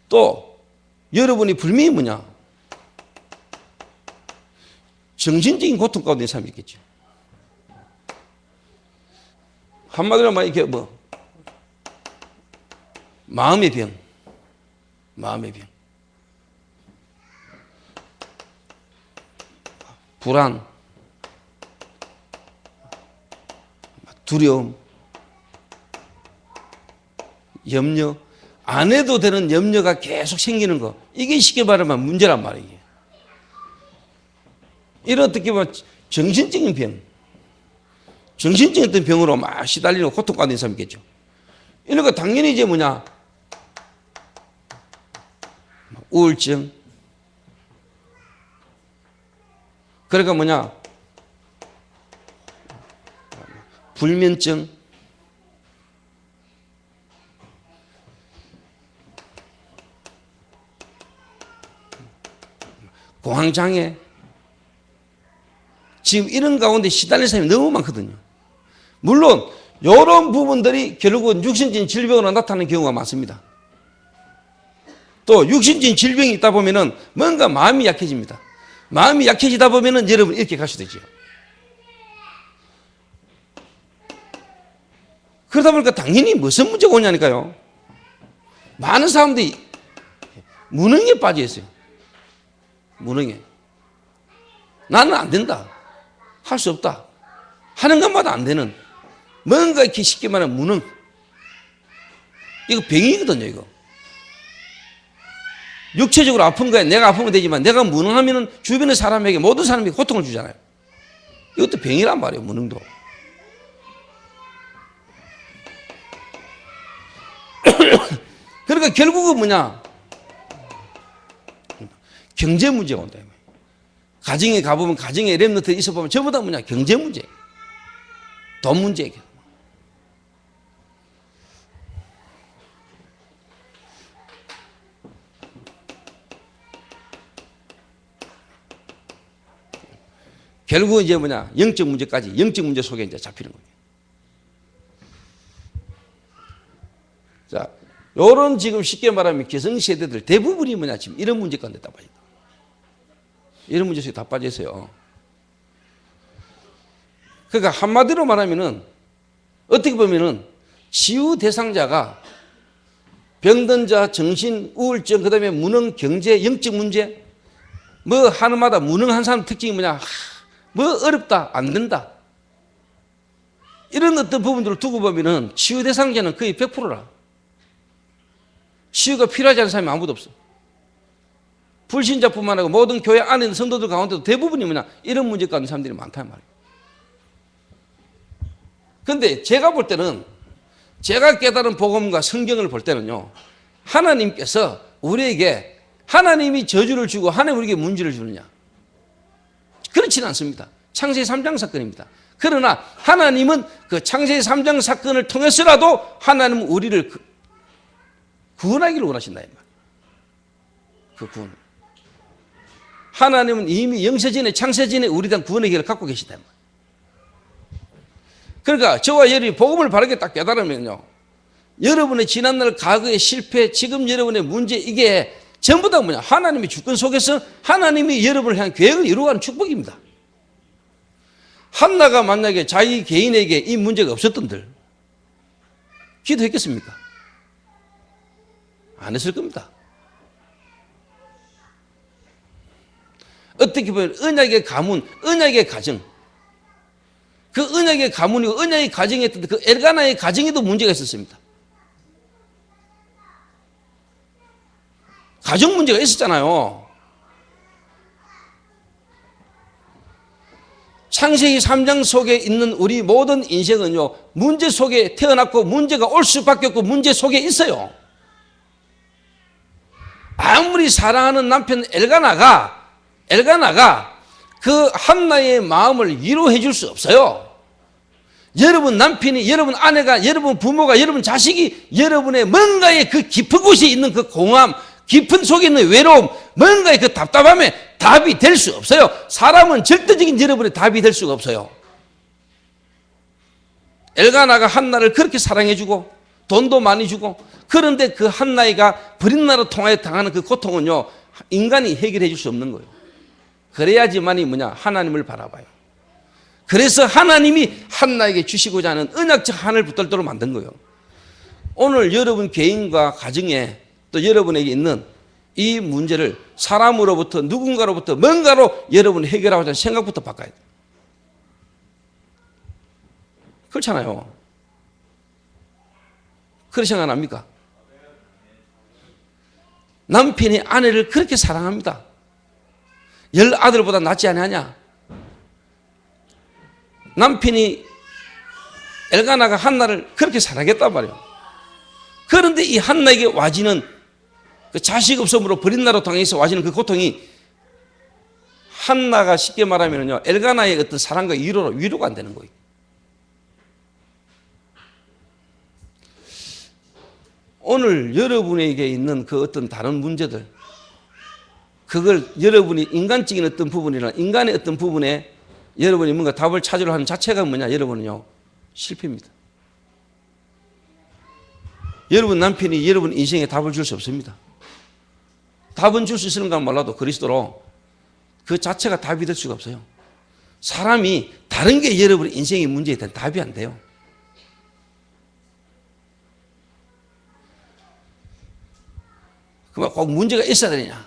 또 여러분이 분명히 뭐냐, 정신적인 고통 가운데 있는 사람이 있겠죠. 한마디로 말하면 이게 뭐 마음의 병. 불안, 두려움, 염려, 안 해도 되는 염려가 계속 생기는 거, 이게 쉽게 말하면 문제란 말이에요. 이런 어떻게 보면 정신적인 병, 정신적인 어떤 병으로 막 시달리는 고통 가운데 있는 사람이 있겠죠. 이런 거 당연히 이제 뭐냐, 우울증, 그러니까 뭐냐, 불면증, 공황장애, 지금 이런 가운데 시달리는 사람이 너무 많거든요. 물론 이런 부분들이 결국은 육신적인 질병으로 나타나는 경우가 많습니다. 또 육신적인 질병이 있다 보면은 뭔가 마음이 약해집니다. 마음이 약해지다 보면은 여러분 이렇게 갈 수도 있죠. 그러다 보니까 당연히 무슨 문제가 오냐니까요. 많은 사람들이 무능에 빠져 있어요. 무능에. 나는 안 된다. 할 수 없다. 하는 것마다 안 되는. 뭔가 이렇게 쉽게 말하면 무능. 이거 병이거든요, 이거. 육체적으로 아픈 거야. 내가 아프면 되지만 내가 무능하면 주변의 사람에게 모든 사람에게 고통을 주잖아요. 이것도 병이란 말이에요, 무능도. 그러니까 결국은 뭐냐? 경제 문제가 온다. 가정에 가보면 가정에 랩너트 있어보면 전부 다 뭐냐? 경제 문제. 돈 문제. 결국은 이제 뭐냐? 영적 문제까지, 영적 문제 속에 이제 잡히는 거예요. 자, 요런 지금 쉽게 말하면 기성세대들 대부분이 뭐냐? 지금 이런 문제 가운데 다 빠진다. 이런 문제 속에 다 빠져 있어요. 그러니까 한마디로 말하면은 어떻게 보면은 치유 대상자가 병든 자, 정신, 우울증, 그 다음에 무능, 경제, 영적 문제, 뭐 하나마다 무능한 사람 특징이 뭐냐? 뭐 어렵다, 안 된다. 이런 어떤 부분들을 두고 보면은 치유 대상자는 거의 100%라. 치유가 필요하지 않은 사람이 아무도 없어. 불신자뿐만 아니고 모든 교회 안에 있는 성도들 가운데도 대부분이 뭐냐? 이런 문제 가운데 사람들이 많단 말이에요. 근데 제가 볼 때는, 제가 깨달은 복음과 성경을 볼 때는요, 하나님께서 우리에게 하나님이 저주를 주고 하나님 우리에게 문제를 주느냐? 그렇지는 않습니다. 창세기 3장 사건입니다. 그러나 하나님은 그 창세기 3장 사건을 통해서라도 하나님은 우리를 구원하기를 원하신다. 그 구원. 하나님은 이미 영세전에 창세전에 우리에 대한 구원의 길을 갖고 계시다. 그러니까 저와 여러분이 복음을 바르게 딱 깨달으면요, 여러분의 지난날 과거의 실패, 지금 여러분의 문제, 이게 전부 다 뭐냐? 하나님의 주권 속에서 하나님이 여러분을 향한 계획을 이루어가는 축복입니다. 한나가 만약에 자기 개인에게 이 문제가 없었던들 기도했겠습니까? 안 했을 겁니다. 어떻게 보면 언약의 가문, 언약의 가정, 그 언약의 가문이고 언약의 가정에 있던 그 엘가나의 가정에도 문제가 있었습니다. 가정 문제가 있었잖아요. 창세기 3장 속에 있는 우리 모든 인생은요, 문제 속에 태어났고 문제가 올 수밖에 없고 문제 속에 있어요. 아무리 사랑하는 남편 엘가나가 그 한나의 마음을 위로해 줄 수 없어요. 여러분 남편이, 여러분 아내가, 여러분 부모가, 여러분 자식이 여러분의 뭔가의 그 깊은 곳에 있는 그 공허함, 깊은 속에 있는 외로움, 뭔가의 그 답답함에 답이 될 수 없어요. 사람은 절대적인 여러분의 답이 될 수가 없어요. 엘가나가 한나를 그렇게 사랑해주고 돈도 많이 주고, 그런데 그 한나이가 버린 나로 통하여 당하는 그 고통은요, 인간이 해결해 줄 수 없는 거예요. 그래야지만이 뭐냐? 하나님을 바라봐요. 그래서 하나님이 한나에게 주시고자 하는 언약적 하늘 붙들도록 만든 거예요. 오늘 여러분 개인과 가정에 또 여러분에게 있는 이 문제를 사람으로부터, 누군가로부터, 뭔가로 여러분이 해결하고자 하는 생각부터 바꿔야 돼요. 그렇잖아요. 그런 생각 안 합니까? 남편이 아내를 그렇게 사랑합니다. 10아들보다 낫지 않느냐? 남편이 엘가나가 한나를 그렇게 사랑했단 말이에요. 그런데 이 한나에게 와지는 그 자식 없음으로 버린 나로 당해서 와지는 그 고통이, 한나가 쉽게 말하면요, 엘가나의 어떤 사랑과 위로가 안 되는 거예요. 오늘 여러분에게 있는 그 어떤 다른 문제들, 그걸 여러분이 인간적인 어떤 부분이나 인간의 어떤 부분에 여러분이 뭔가 답을 찾으려 하는 자체가 뭐냐? 여러분은요, 실패입니다. 여러분 남편이 여러분 인생에 답을 줄 수 없습니다. 답은 줄 수 있는가 몰라도 그리스도로 그 자체가 답이 될 수가 없어요. 사람이 다른 게 여러분 인생의 문제에 대한 답이 안 돼요. 그럼 꼭 문제가 있어야 되느냐?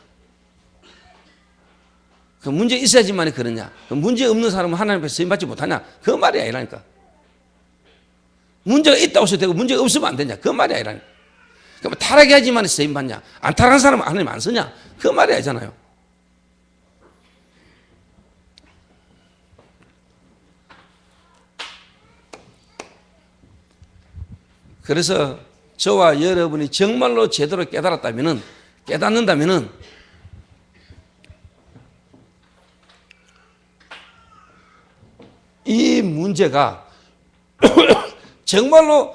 그 문제 있어야지만 그러냐? 그 문제 없는 사람은 하나님 앞에 쓰임받지 못하냐? 그 말이 아니라니까. 문제가 있다고 해서 되고 문제가 없으면 안 되냐? 그 말이 아니라니까. 그럼 타락이 하지만 쓰임받냐? 안 타락한 사람은 하나님 안 쓰냐? 그 말이 아니잖아요. 그래서 저와 여러분이 정말로 제대로 깨닫는다면은 이 문제가 정말로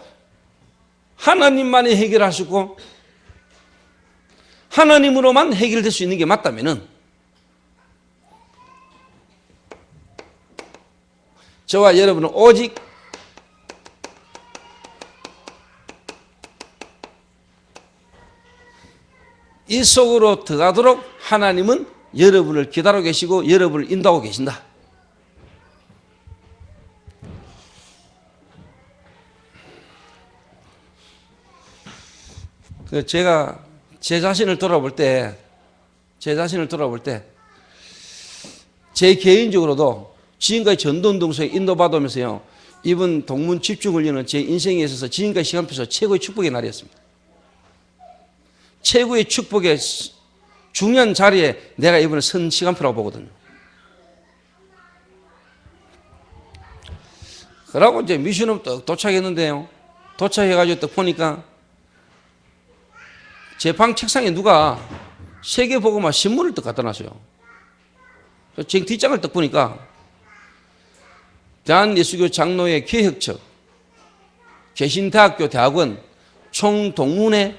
하나님만이 해결할 수 있고 하나님으로만 해결될 수 있는 게 맞다면은 저와 여러분은 오직 이 속으로 들어가도록 하나님은 여러분을 기다리고 계시고 여러분을 인도하고 계신다. 제가 제 자신을 돌아볼 때 제 개인적으로도 지금까지 전도운동소에 인도받으면서요, 이번 동문 집중훈련은 제 인생에 있어서 지금까지 시간표에서 최고의 축복의 날이었습니다. 최고의 축복의 중요한 자리에 내가 이번에 선 시간표라고 보거든요. 그러고 이제 미션홈 딱 도착했는데요. 도착해가지고 딱 보니까 제 방 책상에 누가 세계복음화 신문을 딱 갖다 놨어요. 제 뒷장을 딱 보니까 대한예수교 장로회 개혁처, 개신대학교 대학원 총동문회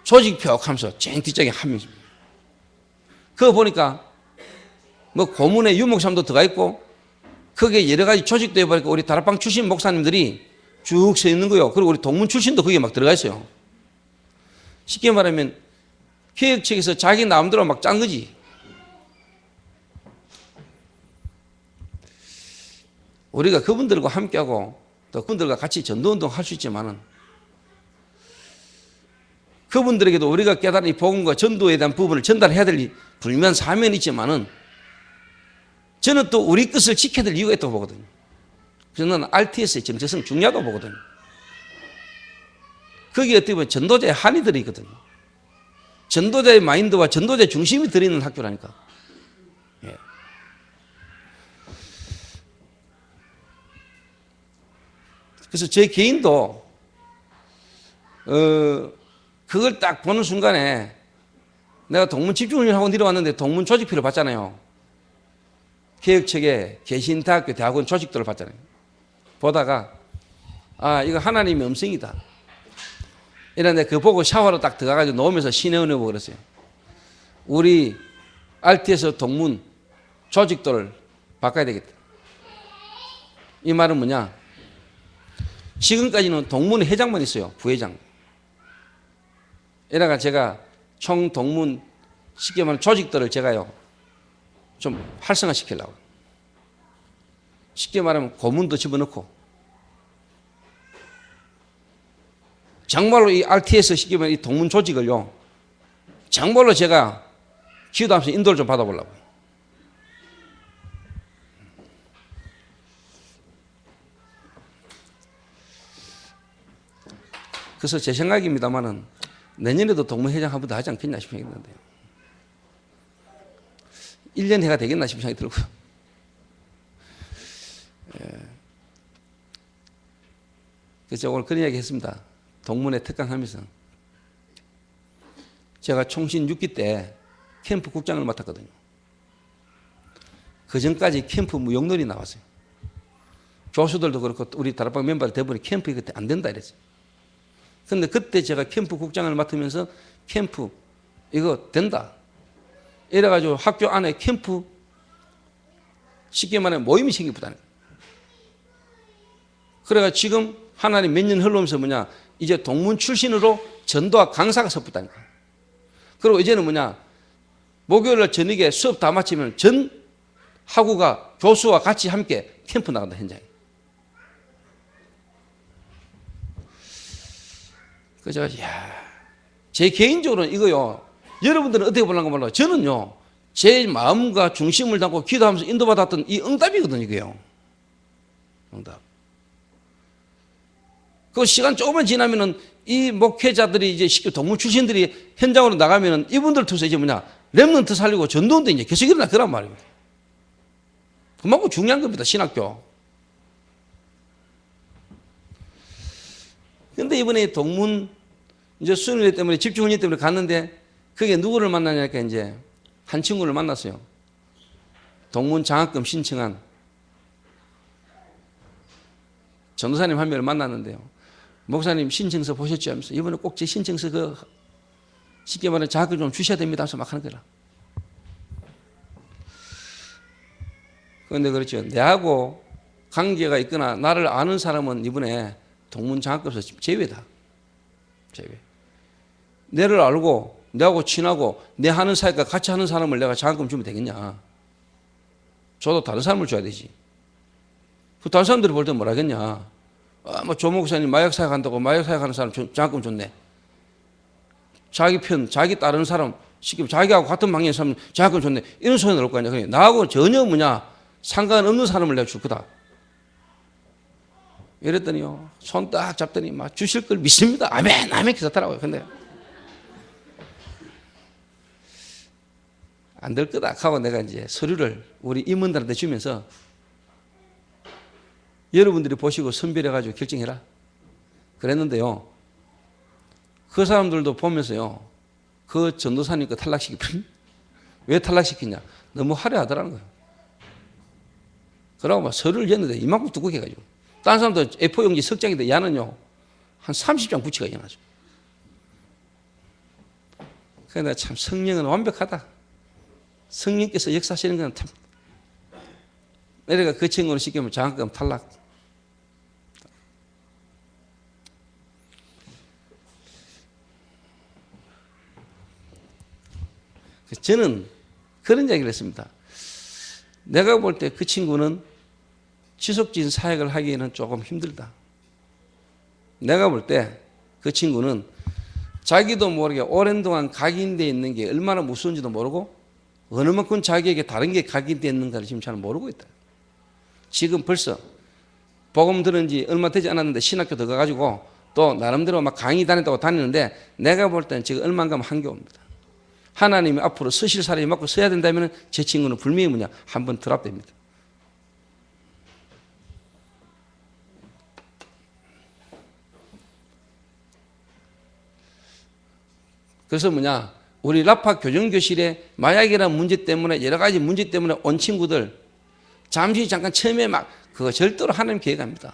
조직표 하면서 제 뒷장에 한 명입니다. 그거 보니까 뭐 고문에 유목사님도 들어가 있고 거기에 여러 가지 조직도 해보니까 우리 다락방 출신 목사님들이 쭉 서 있는 거예요. 그리고 우리 동문 출신도 거기에 막 들어가 있어요. 쉽게 말하면 개혁 측에서 자기 마음대로 막 짠 거지. 우리가 그분들과 함께하고 또 그분들과 같이 전도운동 할 수 있지만은 그분들에게도 우리가 깨달은 이 복음과 전도에 대한 부분을 전달해야 될 불면 사면이 있지만은 저는 또 우리 것을 지켜야 될 이유가 있다고 보거든요. 저는 RTS의 정체성 중요하다고 보거든요. 거기에 어떻게 보면 전도자의 한이 들어있거든요. 전도자의 마인드와 전도자의 중심이 들어있는 학교라니까. 예. 그래서 제 개인도 그걸 딱 보는 순간에 내가 동문 집중훈련하고 내려왔는데 동문 조직표를 봤잖아요. 개혁측의 개신대학교 대학원 조직도를 봤잖아요. 보다가 아, 이거 하나님의 음성이다. 이런데 그거 보고 샤워로 딱 들어가가지고 놓으면서 신의 은혜 보고 그랬어요. 우리 RT에서 동문 조직도를 바꿔야 되겠다. 이 말은 뭐냐? 지금까지는 동문 회장만 있어요. 부회장. 이래가 제가 총 동문 쉽게 말하면 조직들을 제가요 좀 활성화시키려고. 쉽게 말하면 고문도 집어넣고 정말로 이 RT에서 쉽게 말하면 이 동문 조직을요 정말로 제가 기도하면서 인도를 좀 받아보려고. 그래서 제 생각입니다만은 내년에도 동문회장 한 번 더 하지 않겠냐 싶은 생각이 드는데요. 1년 해가 되겠나 싶은 생각이 들고요. 그래서 오늘 그런 이야기 했습니다. 동문회 특강하면서. 제가 총신 6기 때 캠프 국장을 맡았거든요. 그 전까지 캠프 무용론이 나왔어요. 교수들도 그렇고 우리 다락방 멤버들 대부분이 캠프 그때 안 된다 이랬어요. 근데 그때 제가 캠프 국장을 맡으면서 캠프 이거 된다. 이래가지고 학교 안에 캠프 쉽게 말하면 모임이 생기보다는. 그래가 지금 하나님 몇 년 흘러오면서 뭐냐 이제 동문 출신으로 전도와 강사가 섰다니까. 그리고 이제는 뭐냐, 목요일날 저녁에 수업 다 마치면 전 학우가 교수와 같이 함께 캠프 나간다, 현장에. 그래서 제가, 제 개인적으로는 이거요, 여러분들은 어떻게 보려는가 몰라요. 저는요, 제 마음과 중심을 담고 기도하면서 인도받았던 이 응답이거든요, 이게요. 응답. 그 시간 조금만 지나면은 이 목회자들이 이제 쉽게 동문 출신들이 현장으로 나가면은 이분들 통해서 이제 뭐냐, 렘넌트 살리고 전도운동 이제 계속 일어나, 그란 말입니다. 그만큼 중요한 겁니다, 신학교. 근데 이번에 동문 이제 수련회 때문에 집중훈련 때문에 갔는데 그게 누구를 만나냐니까 이제 한 친구를 만났어요. 동문 장학금 신청한 전도사님 한 명을 만났는데요. 목사님 신청서 보셨죠? 하면서 이번에 꼭 제 신청서 쉽게 말해 장학금 좀 주셔야 됩니다 하면서 막 하는 거라. 그런데 그렇죠. 내하고 관계가 있거나 나를 아는 사람은 이번에 동문 장학금에서 제외다. 제외. 내를 알고 내하고 친하고 내 하는 사이가 같이 하는 사람을 내가 장학금 주면 되겠냐. 저도 다른 사람을 줘야 되지. 그 다른 사람들이 볼 때 뭐라 하겠냐. 뭐 조 목사님 마약 사역한다고 마약 사역하는 사람 장학금 줬네. 자기 편, 자기 따르는 사람, 쉽게 자기하고 같은 방향의 사람 장학금 줬네. 이런 소리 나올 거 아니야. 그러니까 나하고 전혀 뭐냐 상관없는 사람을 내가 줄 거다. 이랬더니요. 손 딱 잡더니 막 주실 걸 믿습니다. 아멘, 아멘 기사더라고요. 근데 안 될 거다 하고 내가 이제 서류를 우리 임원들한테 주면서 여러분들이 보시고 선별해가지고 결정해라. 그랬는데요. 그 사람들도 보면서요. 그 전도사님 거 탈락시키거든. 왜 탈락시키냐. 너무 화려하더라는 거예요. 그러고 막 서류를 였는데 이만큼 두껍게 해가지고. 다른 사람도 A4 용지 석장인데 야는요. 한 30장 붙이가 이어나죠. 그러니까 참 성령은 완벽하다. 성령께서 역사하시는 건 참. 내가 그 친구를 시키면 장학금 탈락. 저는 그런 얘기를 했습니다. 내가 볼 때 그 친구는 지속적인 사역을 하기에는 조금 힘들다. 내가 볼 때 그 친구는 자기도 모르게 오랜 동안 각인되어 있는 게 얼마나 무서운지도 모르고 어느 만큼 자기에게 다른 게 각인되어 있는가를 지금 잘 모르고 있다. 지금 벌써 복음 들은 지 얼마 되지 않았는데 신학교 들어가가지고 또 나름대로 막 강의 다닌다고 다니는데 내가 볼 때는 지금 얼마 안 가면 한겨웁니다. 하나님이 앞으로 서실 사람이 맞고 서야 된다면 제 친구는 분명히 뭐냐 한번 드랍됩니다. 그래서 뭐냐 우리 라파 교정교실에 마약이라는 문제 때문에 여러 가지 문제 때문에 온 친구들 잠시 잠깐 처음에 막 그거 절대로 하나님 계획합니다.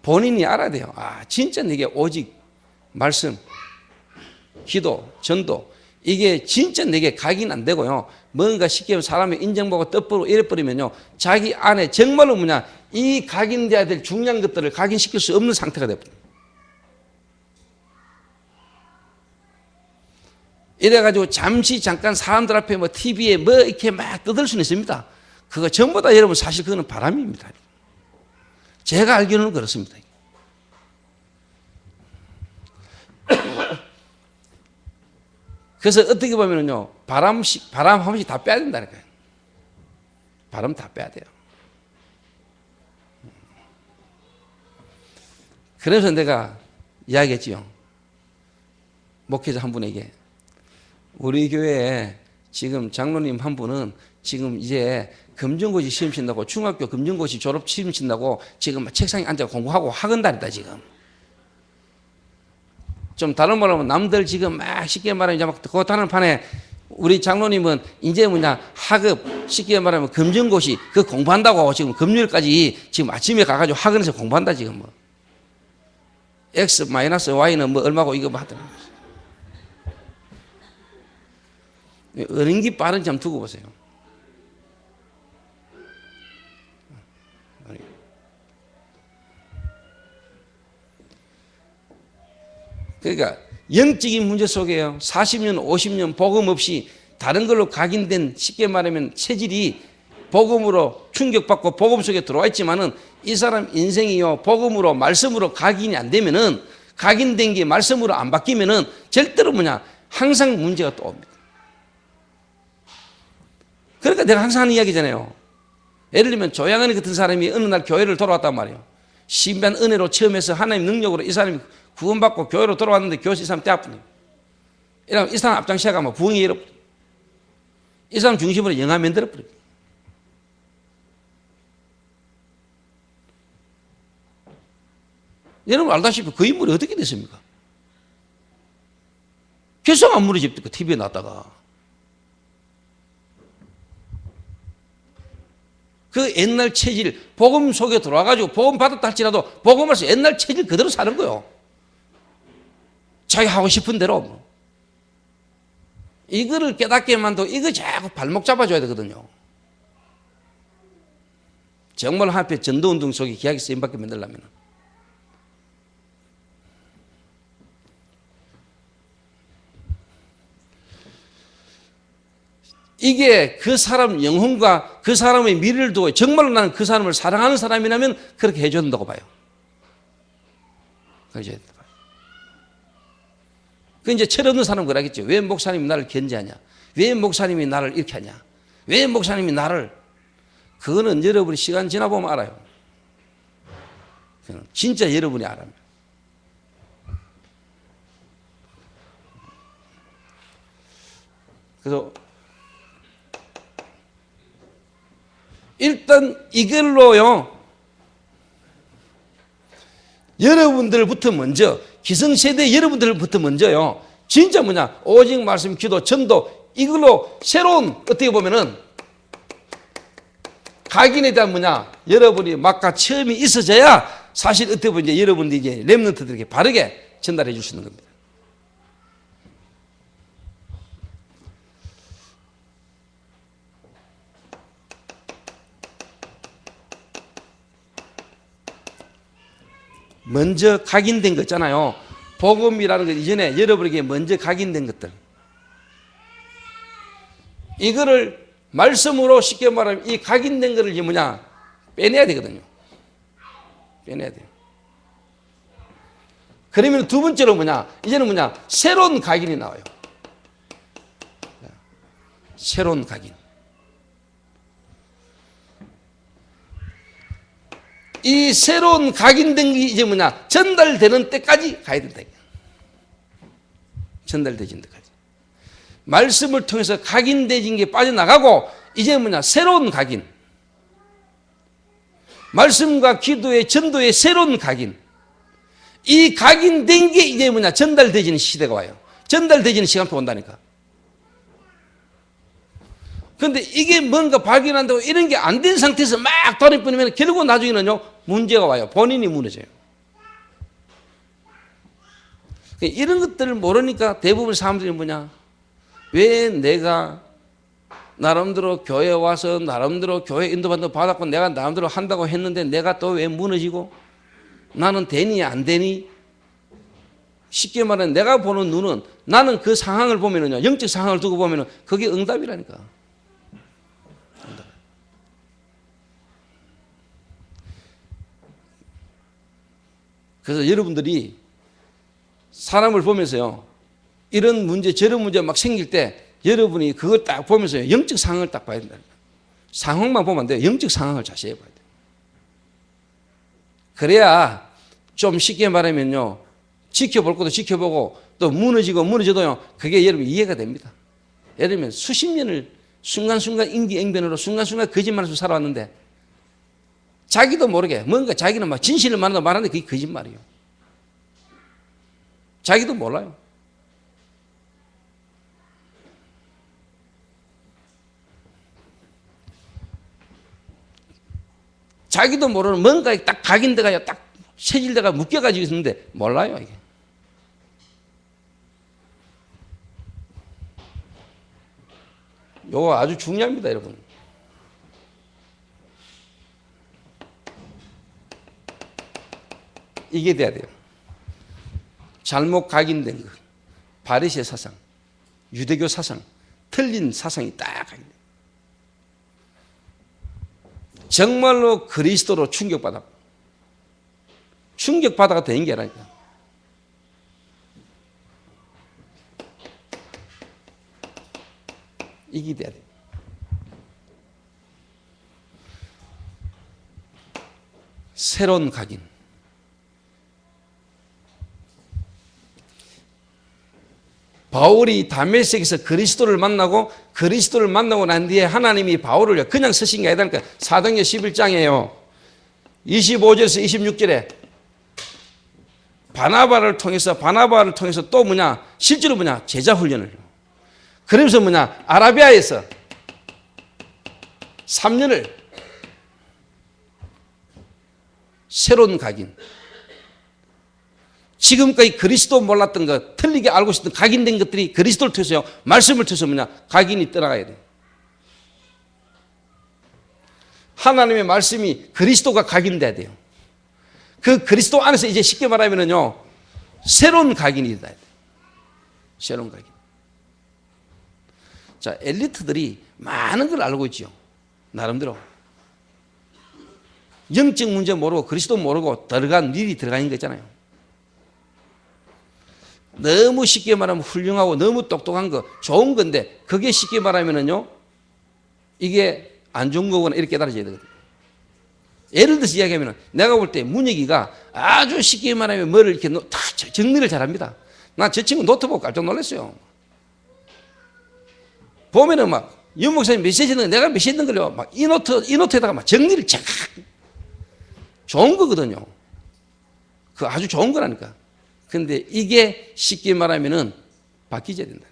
본인이 알아야 돼요. 아 진짜 내게 오직 말씀 기도, 전도 이게 진짜 내게 각인 안 되고요. 뭔가 쉽게 사람의 인정보고 떡보고 이래버리면요. 자기 안에 정말로 뭐냐 이 각인돼야 될 중요한 것들을 각인시킬 수 없는 상태가 돼버립니다. 이래가지고 잠시 잠깐 사람들 앞에 뭐 TV에 뭐 이렇게 막 떠들 수는 있습니다. 그거 전부 다 여러분 사실 그거는 바람입니다. 제가 알기로는 그렇습니다. 그래서 어떻게 보면요, 바람 한 번씩 다 빼야 된다니까요. 바람 다 빼야 돼요. 그래서 내가 이야기했지요. 목회자 한 분에게. 우리 교회에 지금 장로님 한 분은 지금 이제 검정고시 시험 친다고 중학교 검정고시 졸업 시험 친다고 지금 책상에 앉아 공부하고 학원 다닌다 지금. 좀 다른 말로 하면 남들 지금 막 쉽게 말하면 이제 막 그렇다는 판에 우리 장로님은 이제 뭐냐 학업 쉽게 말하면 검정고시 그 공부한다고 지금 금요일까지 지금 아침에 가가지고 학원에서 공부한다 지금 뭐 X 마이너스 Y는 뭐 얼마고 이거 뭐 하더라고요. 어린기 빠른지 한번 두고 보세요. 그러니까 영적인 문제 속에요. 40년, 50년 복음 없이 다른 걸로 각인된, 쉽게 말하면 체질이 복음으로 충격받고 복음 속에 들어와 있지만은 이 사람 인생이요, 복음으로, 말씀으로 각인이 안 되면은, 각인된 게 말씀으로 안 바뀌면은 절대로 뭐냐, 항상 문제가 또 옵니다. 그러니까 내가 항상 하는 이야기잖아요. 예를 들면 조양은이 같은 사람이 어느 날 교회를 돌아왔단 말이에요. 신비한 은혜로 체험해서 하나님 능력으로 이 사람이 구원받고 교회로 돌아왔는데 교회에서 이 사람 떼아프니. 이러면 이 사람 앞장 시작하면 부흥이 열어버려. 이 사람 중심으로 영화 만들어버려. 여러분 알다시피 그 인물이 어떻게 됐습니까? 계속 안 무너집니까? TV에 나왔다가. 그 옛날 체질, 복음 속에 들어와가지고 복음 받았다 할지라도 복음에서 옛날 체질 그대로 사는 거예요. 자기 하고 싶은 대로. 이거를 깨닫게만도 이거 자꾸 발목 잡아줘야 되거든요. 정말 한편 전도운동 속에 기약이 쓰임받게 만들려면. 이게 그 사람 영혼과 그 사람의 미래를 두고 정말로 나는 그 사람을 사랑하는 사람이라면 그렇게 해줘야 된다고 봐요. 그렇게 해야 된다고 봐요. 그 이제 철없는 사람은 그러겠죠. 왜 목사님이 나를 견제하냐? 왜 목사님이 나를 이렇게 하냐? 왜 목사님이 나를? 그거는 여러분이 시간 지나보면 알아요. 진짜 여러분이 알아요. 그래서 일단 이걸로요, 여러분들부터 먼저, 기성세대 여러분들부터 먼저요, 진짜 뭐냐, 오직 말씀, 기도, 전도, 이걸로 새로운, 어떻게 보면은, 각인에 대한 뭐냐, 여러분이 막가 체험이 있어져야 사실 어떻게 보면 이제 여러분들이 이제 렘넌트들에게 바르게 전달해 줄 수 있는 겁니다. 먼저 각인된 거 있잖아요. 복음이라는 것 이전에 여러분에게 먼저 각인된 것들. 이거를 말씀으로 쉽게 말하면 이 각인된 거를 이제 뭐냐? 빼내야 되거든요. 빼내야 돼요. 그러면 두 번째로 뭐냐? 이제는 뭐냐? 새로운 각인이 나와요. 새로운 각인. 이 새로운 각인된 게 이제 뭐냐? 전달되는 때까지 가야 된다. 전달되진 데까지. 말씀을 통해서 각인되진 게 빠져나가고, 이제 뭐냐? 새로운 각인. 말씀과 기도의 전도의 새로운 각인. 이 각인된 게 이제 뭐냐? 전달되지는 시대가 와요. 전달되지는 시간표 온다니까. 그런데 이게 뭔가 발견한다고 이런 게 안 된 상태에서 막 돌아보면 결국 나중에는요, 문제가 와요. 본인이 무너져요. 이런 것들을 모르니까 대부분 사람들이 뭐냐? 왜 내가 나름대로 교회에 와서 나름대로 교회 인도받는 받았고 내가 나름대로 한다고 했는데 내가 또 왜 무너지고 나는 되니 안 되니? 쉽게 말하면 내가 보는 눈은 나는 그 상황을 보면은요, 영적 상황을 두고 보면은 그게 응답이라니까. 그래서 여러분들이 사람을 보면서요, 이런 문제 저런 문제 막 생길 때 여러분이 그걸 딱 보면서요, 영적 상황을 딱 봐야 된다. 상황만 보면 안 돼요. 영적 상황을 자세히 봐야 돼요. 그래야 좀 쉽게 말하면요, 지켜볼 것도 지켜보고 또 무너지고 무너져도요, 그게 여러분 이해가 됩니다. 예를 들면 수십 년을 순간순간 인기앵변으로 순간순간 거짓말하면서 살아왔는데 자기도 모르게 뭔가 자기는 막 진실을 말하는데 그게 거짓말이에요. 자기도 몰라요. 자기도 모르는 뭔가 딱 각인돼가 딱 체질돼가 묶여가지고 있는데 몰라요, 이게. 요거 아주 중요합니다, 여러분. 이게 돼야 돼요. 잘못 각인된 것, 바리새 사상, 유대교 사상, 틀린 사상이 딱 각인된 것. 정말로 그리스도로 충격받아가 되는 게 아니라 이게 돼야 돼. 새로운 각인. 바울이 다메섹에서 그리스도를 만나고 난 뒤에 하나님이 바울을 그냥 쓰신 게 아니라 사도행전 11장이에요. 25절에서 26절에 바나바를 통해서 또 실제로 제자 훈련을. 그러면서 아라비아에서 3년을 새로운 각인. 지금까지 그리스도 몰랐던 것, 틀리게 알고 있었던 각인된 것들이 그리스도를 통해서요, 말씀을 통해서 각인이 떠나가야 돼요. 하나님의 말씀이 그리스도가 각인돼야 돼요. 그 그리스도 안에서 이제 쉽게 말하면요, 새로운 각인이 돼야 돼요. 새로운 각인. 자, 엘리트들이 많은 걸 알고 있죠. 나름대로. 영적 문제 모르고 그리스도 모르고 미리 들어가는 거 있잖아요. 너무 쉽게 말하면 훌륭하고 너무 똑똑한 거 좋은 건데 그게 쉽게 말하면은요, 이게 안 좋은 거구나 이렇게 깨달아져야 되거든요. 예를 들어서 이야기하면 내가 볼 때 문혁이가 아주 쉽게 말하면 뭐를 이렇게 다 정리를 잘합니다. 나 저 친구 노트북 깜짝 놀랐어요. 보면은 유 목사님 메시지 했는데 내가 메시지 했는 걸요, 이 노트에다가 정리를 쫙. 좋은 거거든요. 그 아주 좋은 거라니까. 근데 이게 쉽게 말하면은 바뀌어야 된다.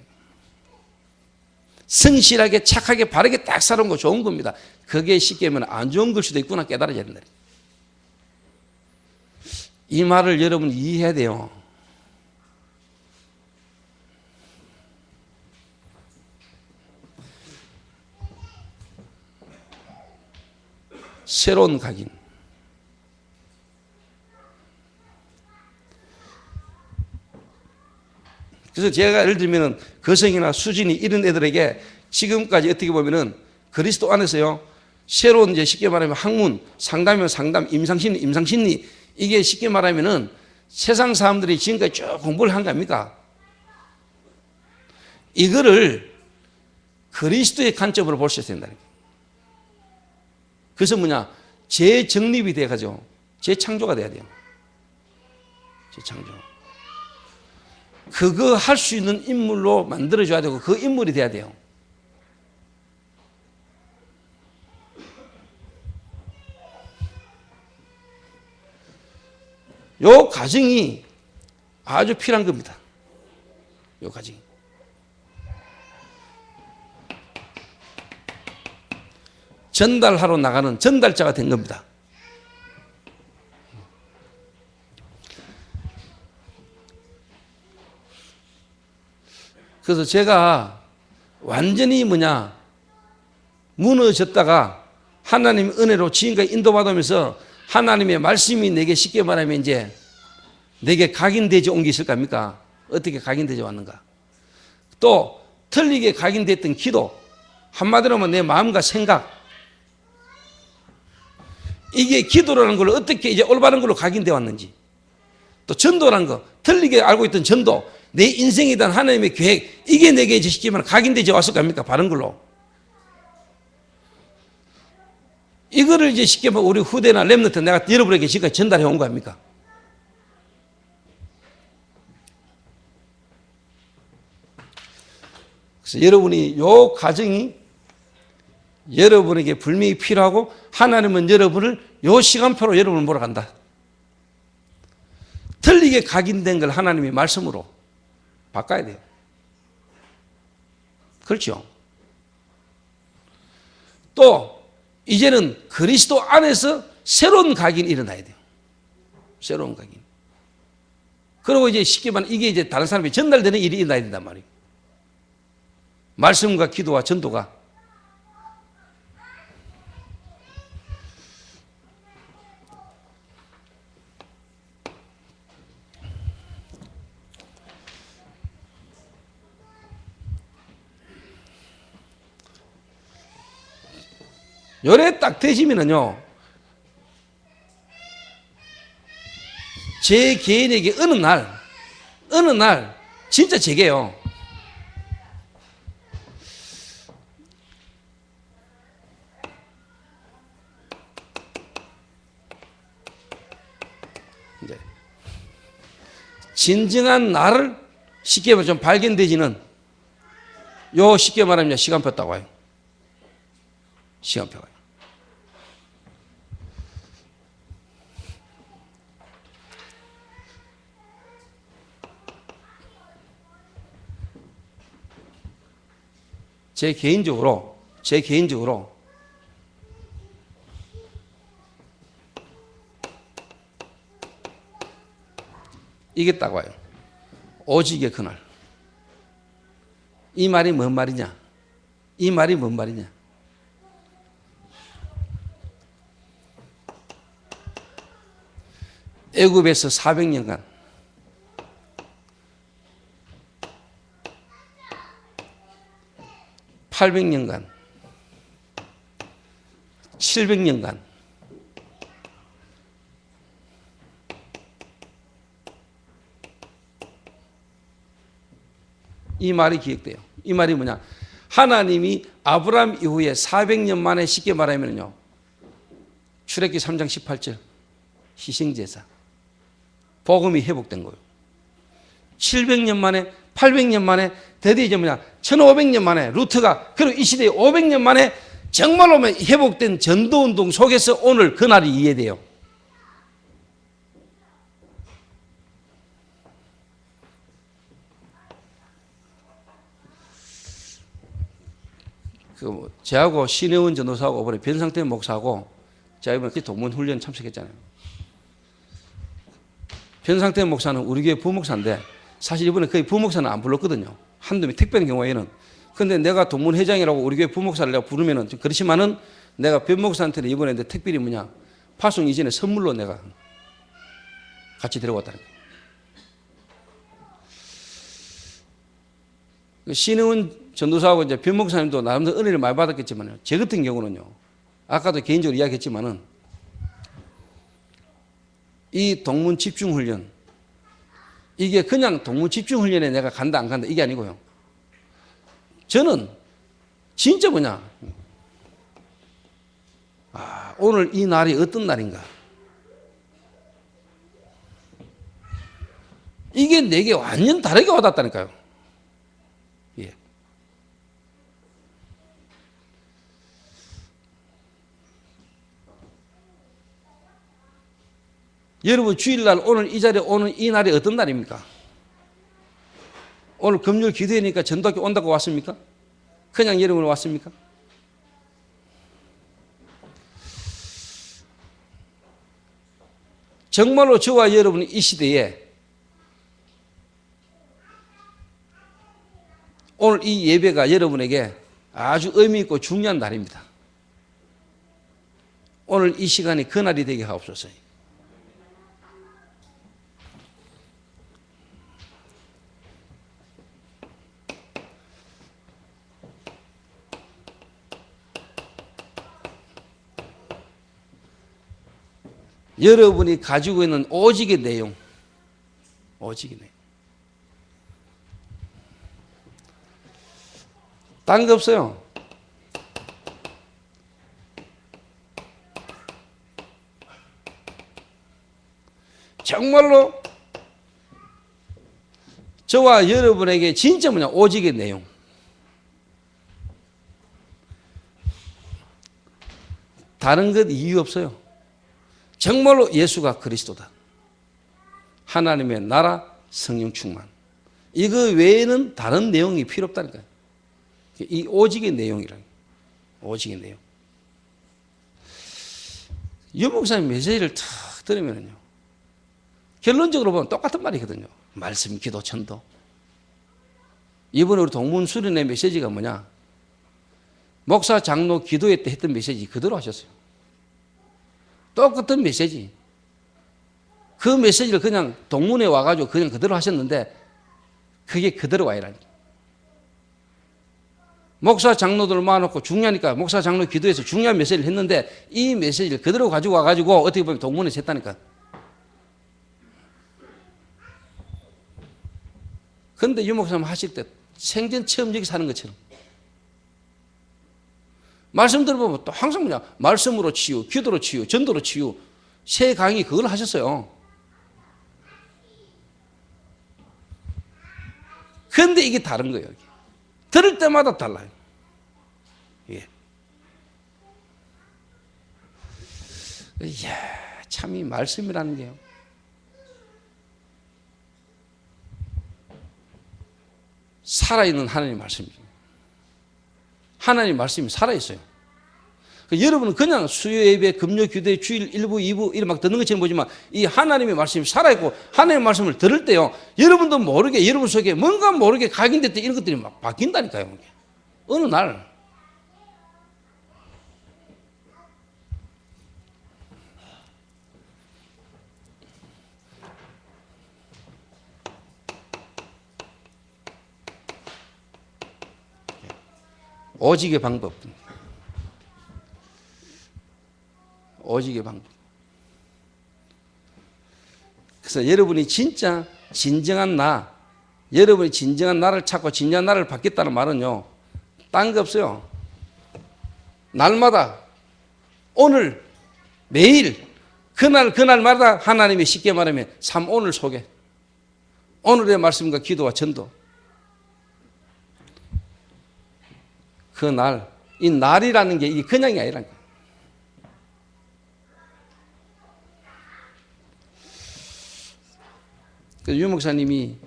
성실하게 착하게 바르게 딱 살아온 거 좋은 겁니다. 그게 쉽게 말하면 안 좋은 걸 수도 있구나 깨달아야 된다. 이 말을 여러분 이해해야 돼요. 새로운 각인. 그래서 제가 예를 들면 거성이나 수진이 이런 애들에게 지금까지 어떻게 보면은 그리스도 안에서요, 새로운 이제 쉽게 말하면 학문, 상담이면 상담, 임상심리, 임상심리, 이게 쉽게 말하면은 세상 사람들이 지금까지 쭉 공부를 한 거 아닙니까? 이거를 그리스도의 관점으로 볼 수 있어야 된다. 그래서 재정립이 돼가지고 재창조가 돼야 돼요. 재창조. 그거 할 수 있는 인물로 만들어줘야 되고 그 인물이 돼야 돼요. 요 과정이 아주 필요한 겁니다. 요 과정이. 전달하러 나가는 전달자가 된 겁니다. 그래서 제가 완전히 무너졌다가 하나님 은혜로 지금까지 인도받으면서 하나님의 말씀이 내게 쉽게 말하면 이제 내게 각인되지 온 게 있을 겁니까? 어떻게 각인되지 왔는가? 또 틀리게 각인됐던 기도, 한마디로 하면 내 마음과 생각, 이게 기도라는 걸 어떻게 이제 올바른 걸로 각인되어 왔는지, 또 전도라는 거, 틀리게 알고 있던 전도, 내 인생에 대한 하나님의 계획, 이게 내게 이제 쉽게 말하면 각인되지 왔을 겁니까? 바른 걸로. 이거를 이제 쉽게 말하면 우리 후대나 렘넌트 내가 여러분에게 지금까지 전달해 온 거 아닙니까? 그래서 여러분이 요 과정이 여러분에게 분명히 필요하고 하나님은 여러분을 요 시간표로 여러분을 몰아간다. 틀리게 각인된 걸 하나님의 말씀으로 바꿔야 돼요. 그렇죠? 또 이제는 그리스도 안에서 새로운 각인이 일어나야 돼요. 새로운 각인. 그리고 이제 쉽게 말하면 이게 이제 다른 사람에게 전달되는 일이 일어나야 된단 말이에요. 말씀과 기도와 전도가. 요래 딱 되시면은요, 제 개인에게 어느 날, 진짜 제게요. 이제 진정한 나를 쉽게 말하면 좀 발견되지는 요 쉽게 말하면 시간표 딱 와요. 시간표가. 제 개인적으로 이게 딱 와요. 오직의 그날. 이 말이 뭔 말이냐? 이 말이 뭔 말이냐? 애굽에서 400년간 (800년간) 700년간 이 말이 기억돼요. 이 말이 뭐냐? 하나님이 아브라함 이후에 400년 만에 쉽게 말하면요, 출애굽기 3장 18절 희생제사 복음이 회복된 거예요. 700년 만에 800년 만에 드디어 이제 뭐냐 1500년 만에 루트가 그리고 이 시대에 500년 만에 정말로 회복된 전도운동 속에서 오늘 그날이 이해돼요. 저하고 신혜원 전도사하고 이번에 변상태 목사하고 제가 이번에 동문 훈련 참석했잖아요. 변상태 목사는 우리 교회 부목사인데 사실 이번에 거의 부목사는 안 불렀거든요. 한두 명 특별한 경우에는. 근데 내가 동문 회장이라고 우리 교회 부목사를 내가 부르면은 좀 그렇지만은 내가 변 목사한테는 이번에 특별히 뭐냐 파송 이전에 선물로 내가 같이 데려왔다는 거예요. 신혜원 전도사하고 이제 변 목사님도 나름대로 은혜를 많이 받았겠지만요. 제 같은 경우는요. 아까도 개인적으로 이야기했지만은 이 동문 집중 훈련 이게 그냥 동문 집중 훈련에 내가 간다 안 간다 이게 아니고요. 저는 진짜 뭐냐 오늘 이 날이 어떤 날인가 이게 내게 완전 다르게 와닿았다니까요. 예. 여러분 주일날 오늘 이 자리에 오는 이 날이 어떤 날입니까? 오늘 금요일 기도회니까 전도학교 온다고 왔습니까? 그냥 여러분 왔습니까? 정말로 저와 여러분이 이 시대에 오늘 이 예배가 여러분에게 아주 의미 있고 중요한 날입니다. 오늘 이 시간이 그날이 되게 하옵소서. 여러분이 가지고 있는 오직의 내용, 오직의 내용. 딴 거 없어요. 정말로 저와 여러분에게 진짜 뭐냐 오직의 내용. 다른 것 이유 없어요. 정말로 예수가 그리스도다. 하나님의 나라 성령 충만. 이거 외에는 다른 내용이 필요 없다니까요. 이 오직의 내용이라는 오직의 내용. 유 목사님 메시지를 탁 들으면요. 결론적으로 보면 똑같은 말이거든요. 말씀, 기도, 전도. 이번에 우리 동문 수련회 메시지가 뭐냐? 목사, 장로, 기도회 때 했던 메시지 그대로 하셨어요. 똑같은 메시지. 그 메시지를 그냥 동문에 와가지고 그냥 그대로 하셨는데 그게 그대로 와야 하니까. 목사 장로들 모아놓고 중요하니까 목사 장로 기도해서 중요한 메시지를 했는데 이 메시지를 그대로 가지고 와가지고 어떻게 보면 동문회에서 했다니까. 그런데 유 목사님 하실 때 생전 처음 여기 사는 것처럼 말씀 들어보면 또 항상 그냥 말씀으로 치유, 기도로 치유, 전도로 치유 세 강의 그걸 하셨어요. 그런데 이게 다른 거예요. 들을 때마다 달라요. 예. 이야, 참 이 말씀이라는 게요. 살아있는 하나님 말씀이죠. 하나님 말씀이 살아있어요. 여러분은 그냥 수요 예배, 금요 기도회, 주일 1부, 2부 이렇게 막 듣는 것처럼 보지만 이 하나님의 말씀이 살아있고 하나님의 말씀을 들을 때요. 여러분도 모르게 여러분 속에 뭔가 모르게 각인될 때 이런 것들이 막 바뀐다니까요. 어느 날. 오직의 방법. 오직의 방법. 그래서 여러분이 진짜 진정한 나, 여러분이 진정한 나를 찾고 진정한 나를 받겠다는 말은요, 딴 거 없어요. 날마다, 오늘, 매일, 그날마다 하나님이 쉽게 말하면 삶 오늘 속에 오늘의 말씀과 기도와 전도 그 날, 이 날이라는 게 이게 그냥이 아니라는 거예요. 유 목사님이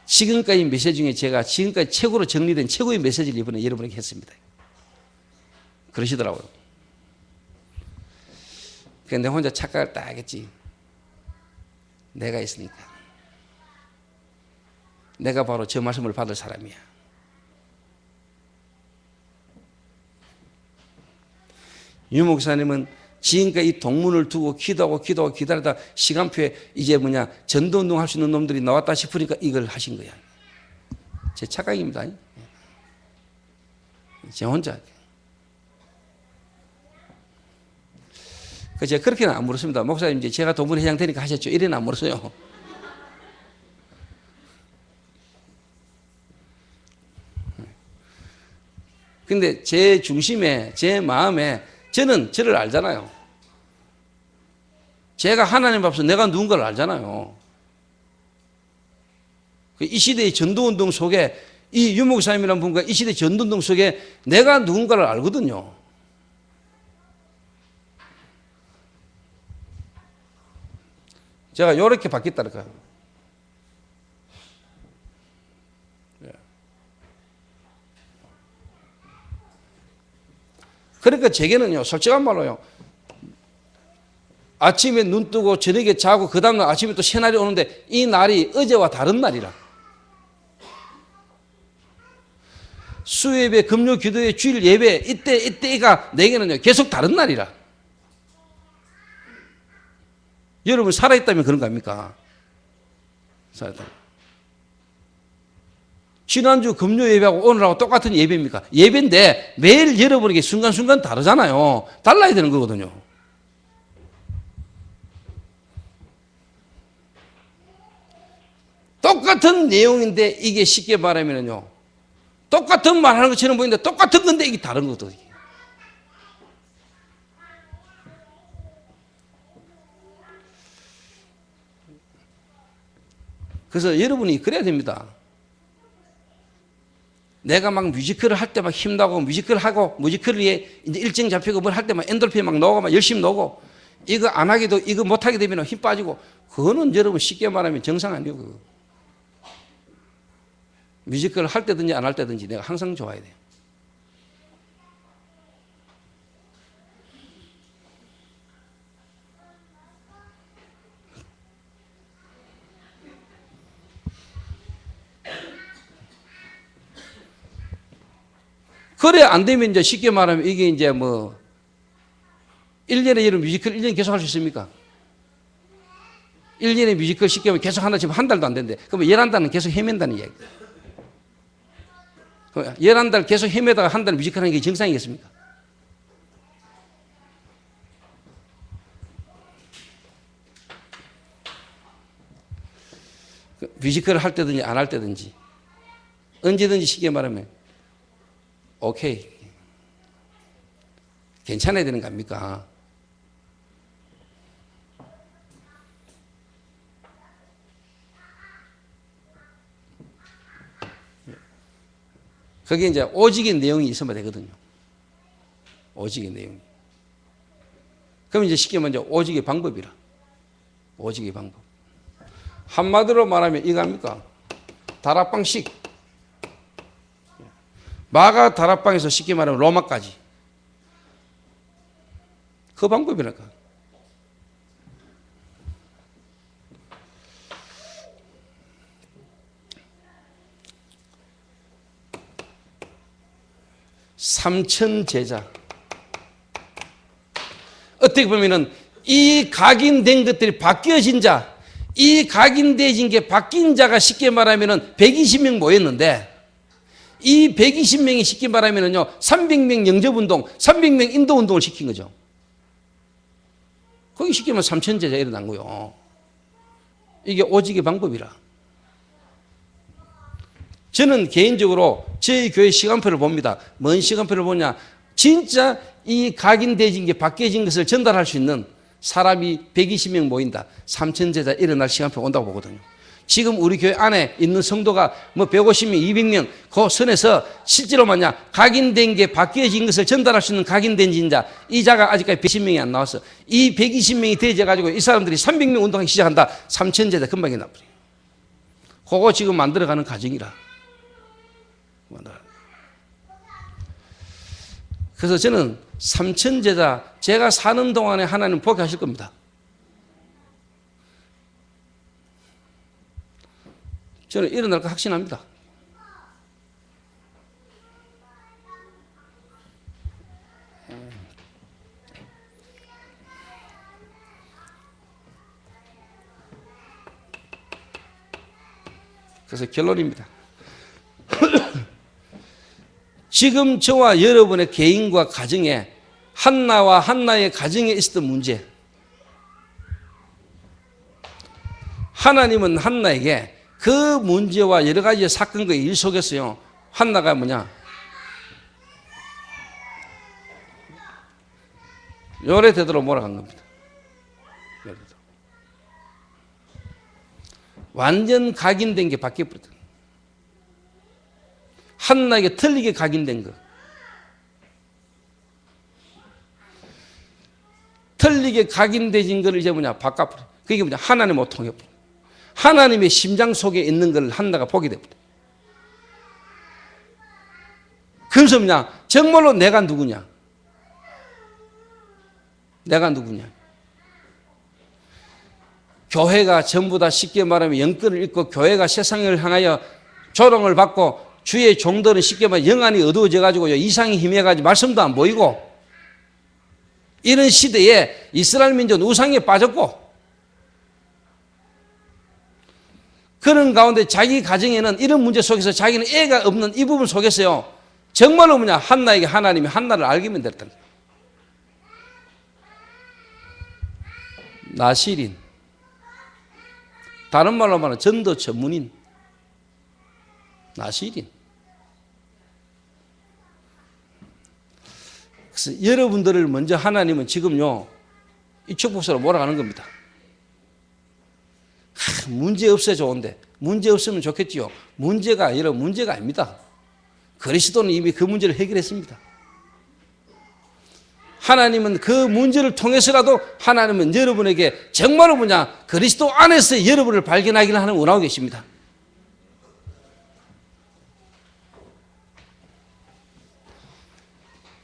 지금까지 메시지 중에 제가 지금까지 최고로 정리된 최고의 메시지를 이번에 여러분에게 했습니다. 그러시더라고요. 그러니까 내 혼자 착각을 딱 하겠지. 내가 있으니까. 내가 바로 저 말씀을 받을 사람이야. 유 목사님은 지금까지 이 동문을 두고 기도하고 기다리다 시간표에 이제 전도운동 할 수 있는 놈들이 나왔다 싶으니까 이걸 하신 거야. 제 착각입니다. 제 혼자. 제가 그렇게는 안 물었습니다. 목사님 이제 제가 동문회장 되니까 하셨죠. 이래는 안 물었어요. 근데 제 중심에, 제 마음에 저는 저를 알잖아요. 제가 하나님 앞에서 내가 누군가를 알잖아요. 이 시대의 전도운동 속에 이 유 목사님이라는 분과 이 시대의 전도운동 속에 내가 누군가를 알거든요. 제가 이렇게 바뀌었다니까요. 그러니까 제게는요, 솔직한 말로요, 아침에 눈 뜨고 저녁에 자고 그 다음날 아침에 또 새날이 오는데 이 날이 어제와 다른 날이라. 수요예배, 금요 기도회, 주일 예배 이때가 내게는요 계속 다른 날이라. 여러분 살아있다면 그런 거 아닙니까? 살아있다. 지난주 금요 예배하고 오늘하고 똑같은 예배입니까? 예배인데 매일 여러분에게 순간순간 다르잖아요. 달라야 되는 거거든요. 똑같은 내용인데 이게 쉽게 말하면요, 똑같은 말하는 것처럼 보이는데 똑같은 건데 이게 다른 거거든요. 그래서 여러분이 그래야 됩니다. 내가 막 뮤지컬을 할 때 막 힘나고 뮤지컬 하고 뮤지컬 위에 이제 일정 잡히고 뭘 할 때 막 엔돌핀 막 나오고 막 열심히 나오고 이거 안 하기도 이거 못 하게 되면 힘 빠지고 그거는 여러분 쉽게 말하면 정상 아니에요. 그거. 뮤지컬 할 때든지 안 할 때든지 내가 항상 좋아야 돼요. 그래 안 되면 이제 쉽게 말하면 이게 이제 1년에 이런 뮤지컬 1년 계속 할 수 있습니까? 1년에 뮤지컬 쉽게 하면 계속 하나 지금 한 달도 안 된대. 그러면 11달은 계속 헤맨다는 이야기. 11달 계속 헤매다가 한 달 뮤지컬 하는 게 정상이겠습니까? 뮤지컬을 할 때든지 안 할 때든지 언제든지 쉽게 말하면 오케이 괜찮아야 되는 거 아닙니까? 거기에 이제 오직의 내용이 있으면 되거든요. 오직의 내용이. 그럼 이제 쉽게 말하면 오직의 방법이라. 오직의 방법. 한마디로 말하면 이거 아닙니까? 다락방식. 마가 다락방에서 쉽게 말하면 로마까지. 그 방법이랄까. 삼천 제자. 어떻게 보면은 이 각인된 것들이 바뀌어진 자, 이 각인되어진 게 바뀐 자가 쉽게 말하면은 120명 모였는데 이 120명이 쉽게 말하면은요 300명 영접운동, 300명 인도운동을 시킨 거죠. 거기 쉽게 말하면 삼천 제자 일어난 거요. 이게 오직의 방법이라. 저는 개인적으로 저희 교회 시간표를 봅니다. 뭔 시간표를 보냐? 진짜 이 각인되어진 게 바뀌어진 것을 전달할 수 있는 사람이 120명 모인다. 3천 제자 일어날 시간표 온다고 보거든요. 지금 우리 교회 안에 있는 성도가 뭐 150명, 200명 그 선에서 실제로 만약 각인된 게 바뀌어진 것을 전달할 수 있는 각인된 진자 이 자가 아직까지 110명이 안 나왔어. 이 120명이 되어져 가지고 이 사람들이 300명 운동하기 시작한다. 3천 제자 금방이 나버려요. 그거 지금 만들어가는 과정이라. 그래서 저는 삼천 제자 제가 사는 동안에 하나님 보게 하실 겁니다. 저는 일어날 거 확신합니다. 그래서 결론입니다. 지금 저와 여러분의 개인과 가정에 한나와 한나의 가정에 있었던 문제, 하나님은 한나에게 그 문제와 여러 가지 사건과 일 속에서요 한나가 뭐냐 요래되도록 몰아간 겁니다. 요래되도록. 완전 각인된 게 바뀌어버렸다. 한나에게 틀리게 각인된 거. 틀리게 각인되진 거를 이제 뭐냐 바꿔버려. 그게 뭐냐 하나님 못 통해버려. 하나님의 심장 속에 있는 걸 한나가 보게 돼버려. 그래서 뭐냐 정말로 내가 누구냐? 내가 누구냐? 교회가 전부 다 쉽게 말하면 영권을 잃고 교회가 세상을 향하여 조롱을 받고 주의 종들은 쉽게 말하면 영안이 어두워져 가지고 이상이 힘해 가지고 말씀도 안 보이고 이런 시대에 이스라엘 민족은 우상에 빠졌고 그런 가운데 자기 가정에는 이런 문제 속에서 자기는 애가 없는 이 부분 속에서요 정말로 뭐냐 한나에게 하나님이 한나를 알게면 됐다. 나실인 다른 말로 말하면 전도 전문인 나실인. 그래서 여러분들을 먼저 하나님은 지금요 이쪽 복수로 몰아가는 겁니다. 문제 없어야 좋은데 문제 없으면 좋겠지요. 문제가 여러분 문제가 아닙니다. 그리스도는 이미 그 문제를 해결했습니다. 하나님은 그 문제를 통해서라도 하나님은 여러분에게 정말로 뭐냐 그리스도 안에서 여러분을 발견하기를 하는 원하고 계십니다.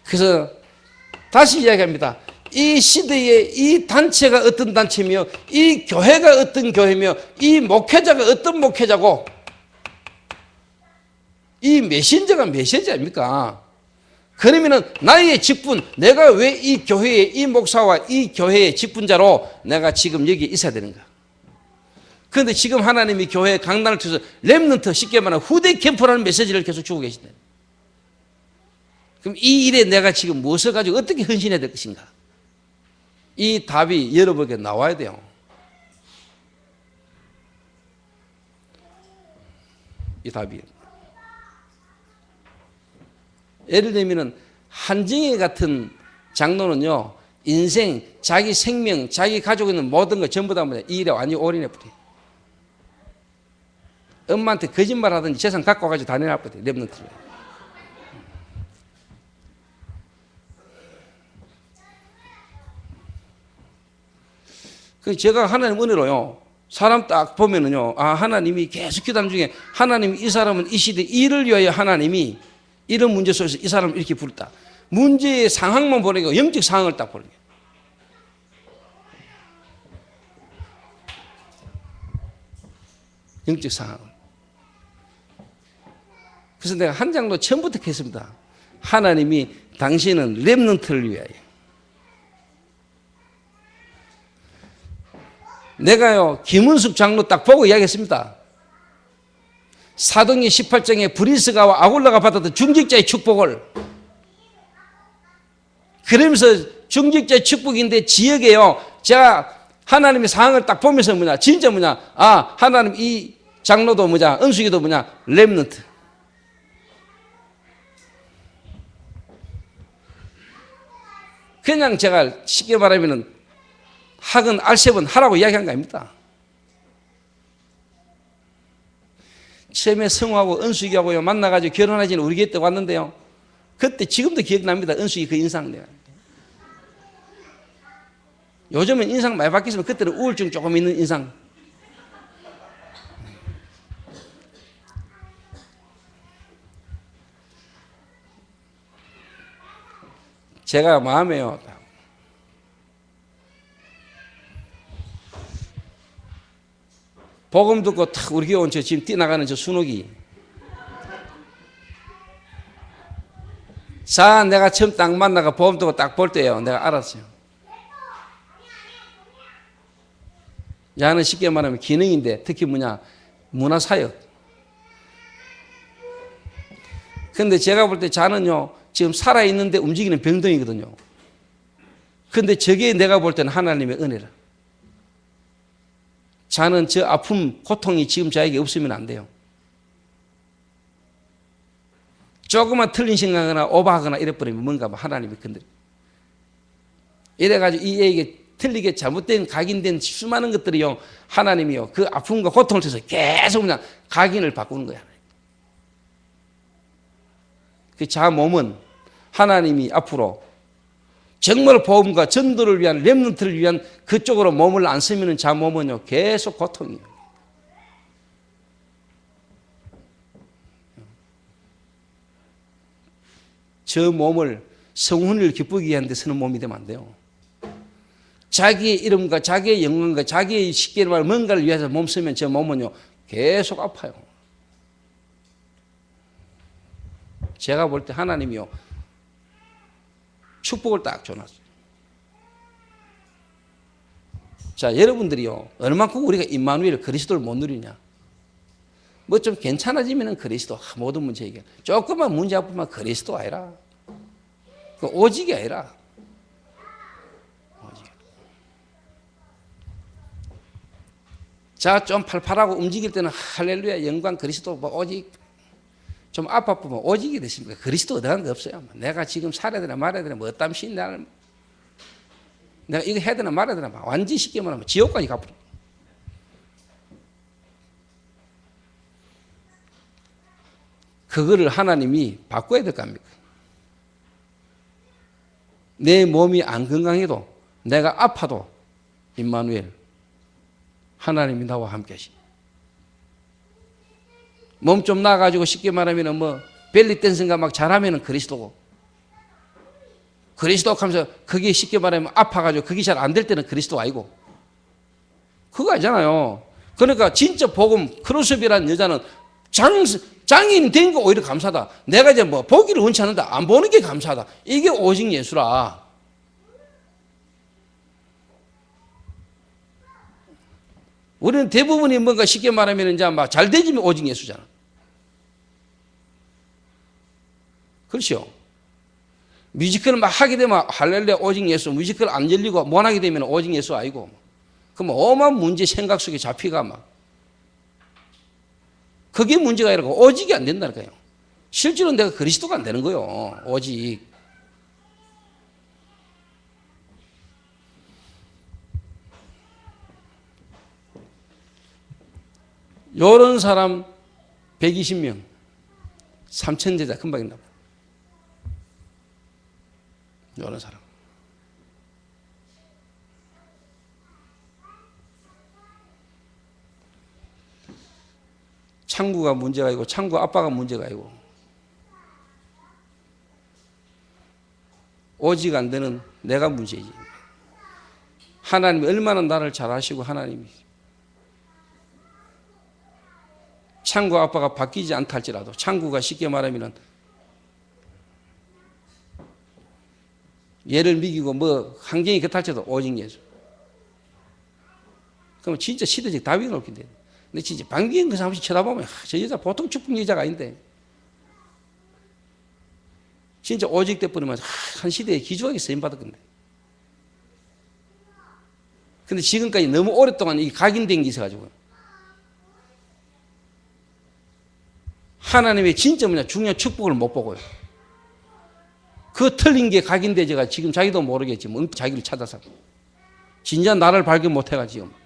그래서 다시 이야기합니다. 이 시대에 이 단체가 어떤 단체며 이 교회가 어떤 교회며 이 목회자가 어떤 목회자고 이 메신저가 메시지 아닙니까? 그러면은 나의 직분, 내가 왜 이 교회의 이 목사와 이 교회의 직분자로 내가 지금 여기 있어야 되는가? 그런데 지금 하나님이 교회에 강단을 쳐서 렘넌트 쉽게 말하면 후대 캠프라는 메시지를 계속 주고 계신다. 그럼 이 일에 내가 지금 무엇을 가지고 어떻게 헌신해야 될 것인가? 이 답이 여러분에게 나와야 돼요. 이 답이. 예를 들면 한정희 같은 장로는요, 인생, 자기 생명, 자기 가지고 있는 모든 것 전부 다 이 일에 완전히 올인해버려요. 엄마한테 거짓말 하든지 재산 갖고 와가지고 다 내놔버려요. 랩런트를. 그 제가 하나님 은혜로요, 사람 딱 보면은요, 아, 하나님이 계속 기도하는 중에 하나님이 이 사람은 이 시대 일을 위하여 하나님이 이런 문제 속에서 이 사람을 이렇게 부르다. 문제의 상황만 보는 게 영적 상황을 딱 보는 거예요. 영적 상황을. 그래서 내가 한 장도 처음부터 했습니다. 하나님이 당신은 렘넌트를 위하여. 내가요, 김은숙 장로 딱 보고 이야기했습니다. 사도행전 18장에 브리스가와 아굴라가 받았던 중직자의 축복을, 그러면서 중직자의 축복인데 지역에요, 제가 하나님의 상황을 딱 보면서 진짜 아, 하나님 이 장로도 은숙이도 렘넌트. 그냥 제가 쉽게 말하면 학은 알셉은 하라고 이야기한 거 아닙니다. 처음에 성우하고 은숙이하고 만나가지고 결혼하지는 우리 곁에 왔는데요, 그때 지금도 기억납니다. 은숙이 그 인상. 내가 요즘은 인상 많이 바뀌었으면 그때는 우울증 조금 있는 인상. 제가 마음에요, 복음 듣고 탁 우리 교회 온 저 지금 뛰어나가는 저 순옥이, 자, 내가 처음 딱 만나가 복음 듣고 딱 볼 때요, 내가 알았어요. 야는 쉽게 말하면 기능인데, 특히 문화사역. 근데 제가 볼 때 자는요, 지금 살아있는데 움직이는 병동이거든요. 근데 저게 내가 볼 때는 하나님의 은혜라. 자는 저 아픔, 고통이 지금 자에게 없으면 안 돼요. 조금만 틀린 생각하거나 오버하거나 이래버리면 뭔가 하나님이 건드려. 이래가지고 이 애에게 틀리게 잘못된 각인된 수많은 것들이요, 하나님이요, 그 아픔과 고통을 통해서 계속 각인을 바꾸는 거야. 그 자 몸은 하나님이 앞으로 정말 복음과 전도를 위한 렘넌트를 위한 그쪽으로 몸을 안 쓰면 자 몸은요, 계속 고통이에요. 저 몸을 성훈을 기쁘게 하는 데 쓰는 몸이 되면 안 돼요. 자기의 이름과 자기의 영광과 자기의 쉽게 말하면 뭔가를 위해서 몸 쓰면 저 몸은요, 계속 아파요. 제가 볼 때 하나님이요, 축복을 딱 줘놨어요. 자, 여러분들이요, 얼마큼 우리가 임마누엘 그리스도를 못 누리냐? 뭐 좀 괜찮아지면 그리스도, 모든 문제 해결. 조금만 문제 아프면 그리스도 아니라, 그 오직이 아니라, 오직. 자, 좀 팔팔하고 움직일 때는 할렐루야, 영광 그리스도, 오직. 좀 아파보면 오직이 되십니까? 그리스도 얻어간 거 없어요. 내가 지금 살아야 되나 말아야 되나, 뭐 땀신 내가 이거 해야 되나 말아야 되나, 완전히 쉽게 말하면 지옥까지 가버려. 그거를 하나님이 바꿔야 될 거 아닙니까? 내 몸이 안 건강해도, 내가 아파도 임마누엘, 하나님이 나와 함께 하시. 몸 좀 나가지고 쉽게 말하면 벨리 댄스인가 막 잘하면 그리스도고, 그리스도 하면서 그게 쉽게 말하면 아파가지고 그게 잘 안 될 때는 그리스도 아니고, 그거 아니잖아요. 그러니까 진짜 복음 크로스업이라는 여자는 장인 된 거 오히려 감사하다. 내가 이제 보기를 원치 않는다, 안 보는 게 감사하다. 이게 오직 예수라. 우리는 대부분이 뭔가 쉽게 말하면 이제 막 잘 되지면 오직 예수잖아. 그렇죠? 뮤지컬 막 하게 되면 할렐루야 오직 예수, 뮤지컬 안 열리고 못 하게 되면 오직 예수 아니고, 그럼 어마어마한 문제 생각 속에 잡히가 막. 그게 문제가 아니라 오직이 안 된다니까요. 실제로 내가 그리스도가 안 되는 거예요. 오직. 요런 사람 120명, 3,000제자 금방 있나 봐. 요런 사람. 창구가 문제가 아니고 창구 아빠가 문제가 아니고 오직 안 되는 내가 문제이지. 하나님이 얼마나 나를 잘 아시고 하나님이 창구 아빠가 바뀌지 않다 할지라도 창구가 쉽게 말하면 얘를 미기고 뭐 환경이 그렇다 할지라도 오직 예수. 그럼 진짜 시대적 다윈을 얻게 돼. 근데 진짜 방귀인 그 사람씩 쳐다보면 저 여자 보통 축복 여자가 아닌데 진짜 오직 때뿐이면 한 시대에 기주하게 쓰임받을 건데. 근데 지금까지 너무 오랫동안 이 각인된 게 있어가지고 하나님의 진짜 뭐냐 중요한 축복을 못 보고요. 그 틀린 게 각인되지가 지금 자기도 모르겠지만 자기를 찾아서 진짜 나를 발견 못 해가지고.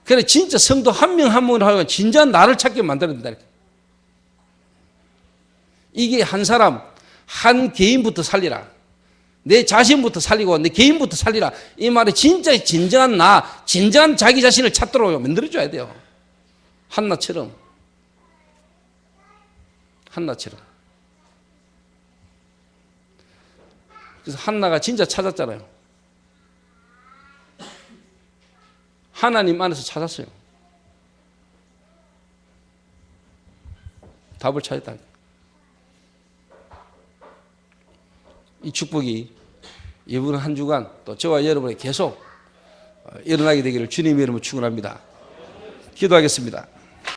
그래 진짜 성도 한 명 한 명을 하고 진짜 나를 찾게 만들어야 된다. 이게 한 사람 한 개인부터 살리라. 내 자신부터 살리고 내 개인부터 살리라. 이 말이 진짜 진정한 나, 진정한 자기 자신을 찾도록 만들어줘야 돼요. 한나처럼. 그래서 한나가 진짜 찾았잖아요. 하나님 안에서 찾았어요. 답을 찾았다. 이 축복이 이번 한 주간 또 저와 여러분이 계속 일어나게 되기를 주님의 이름으로 축원합니다. 기도하겠습니다.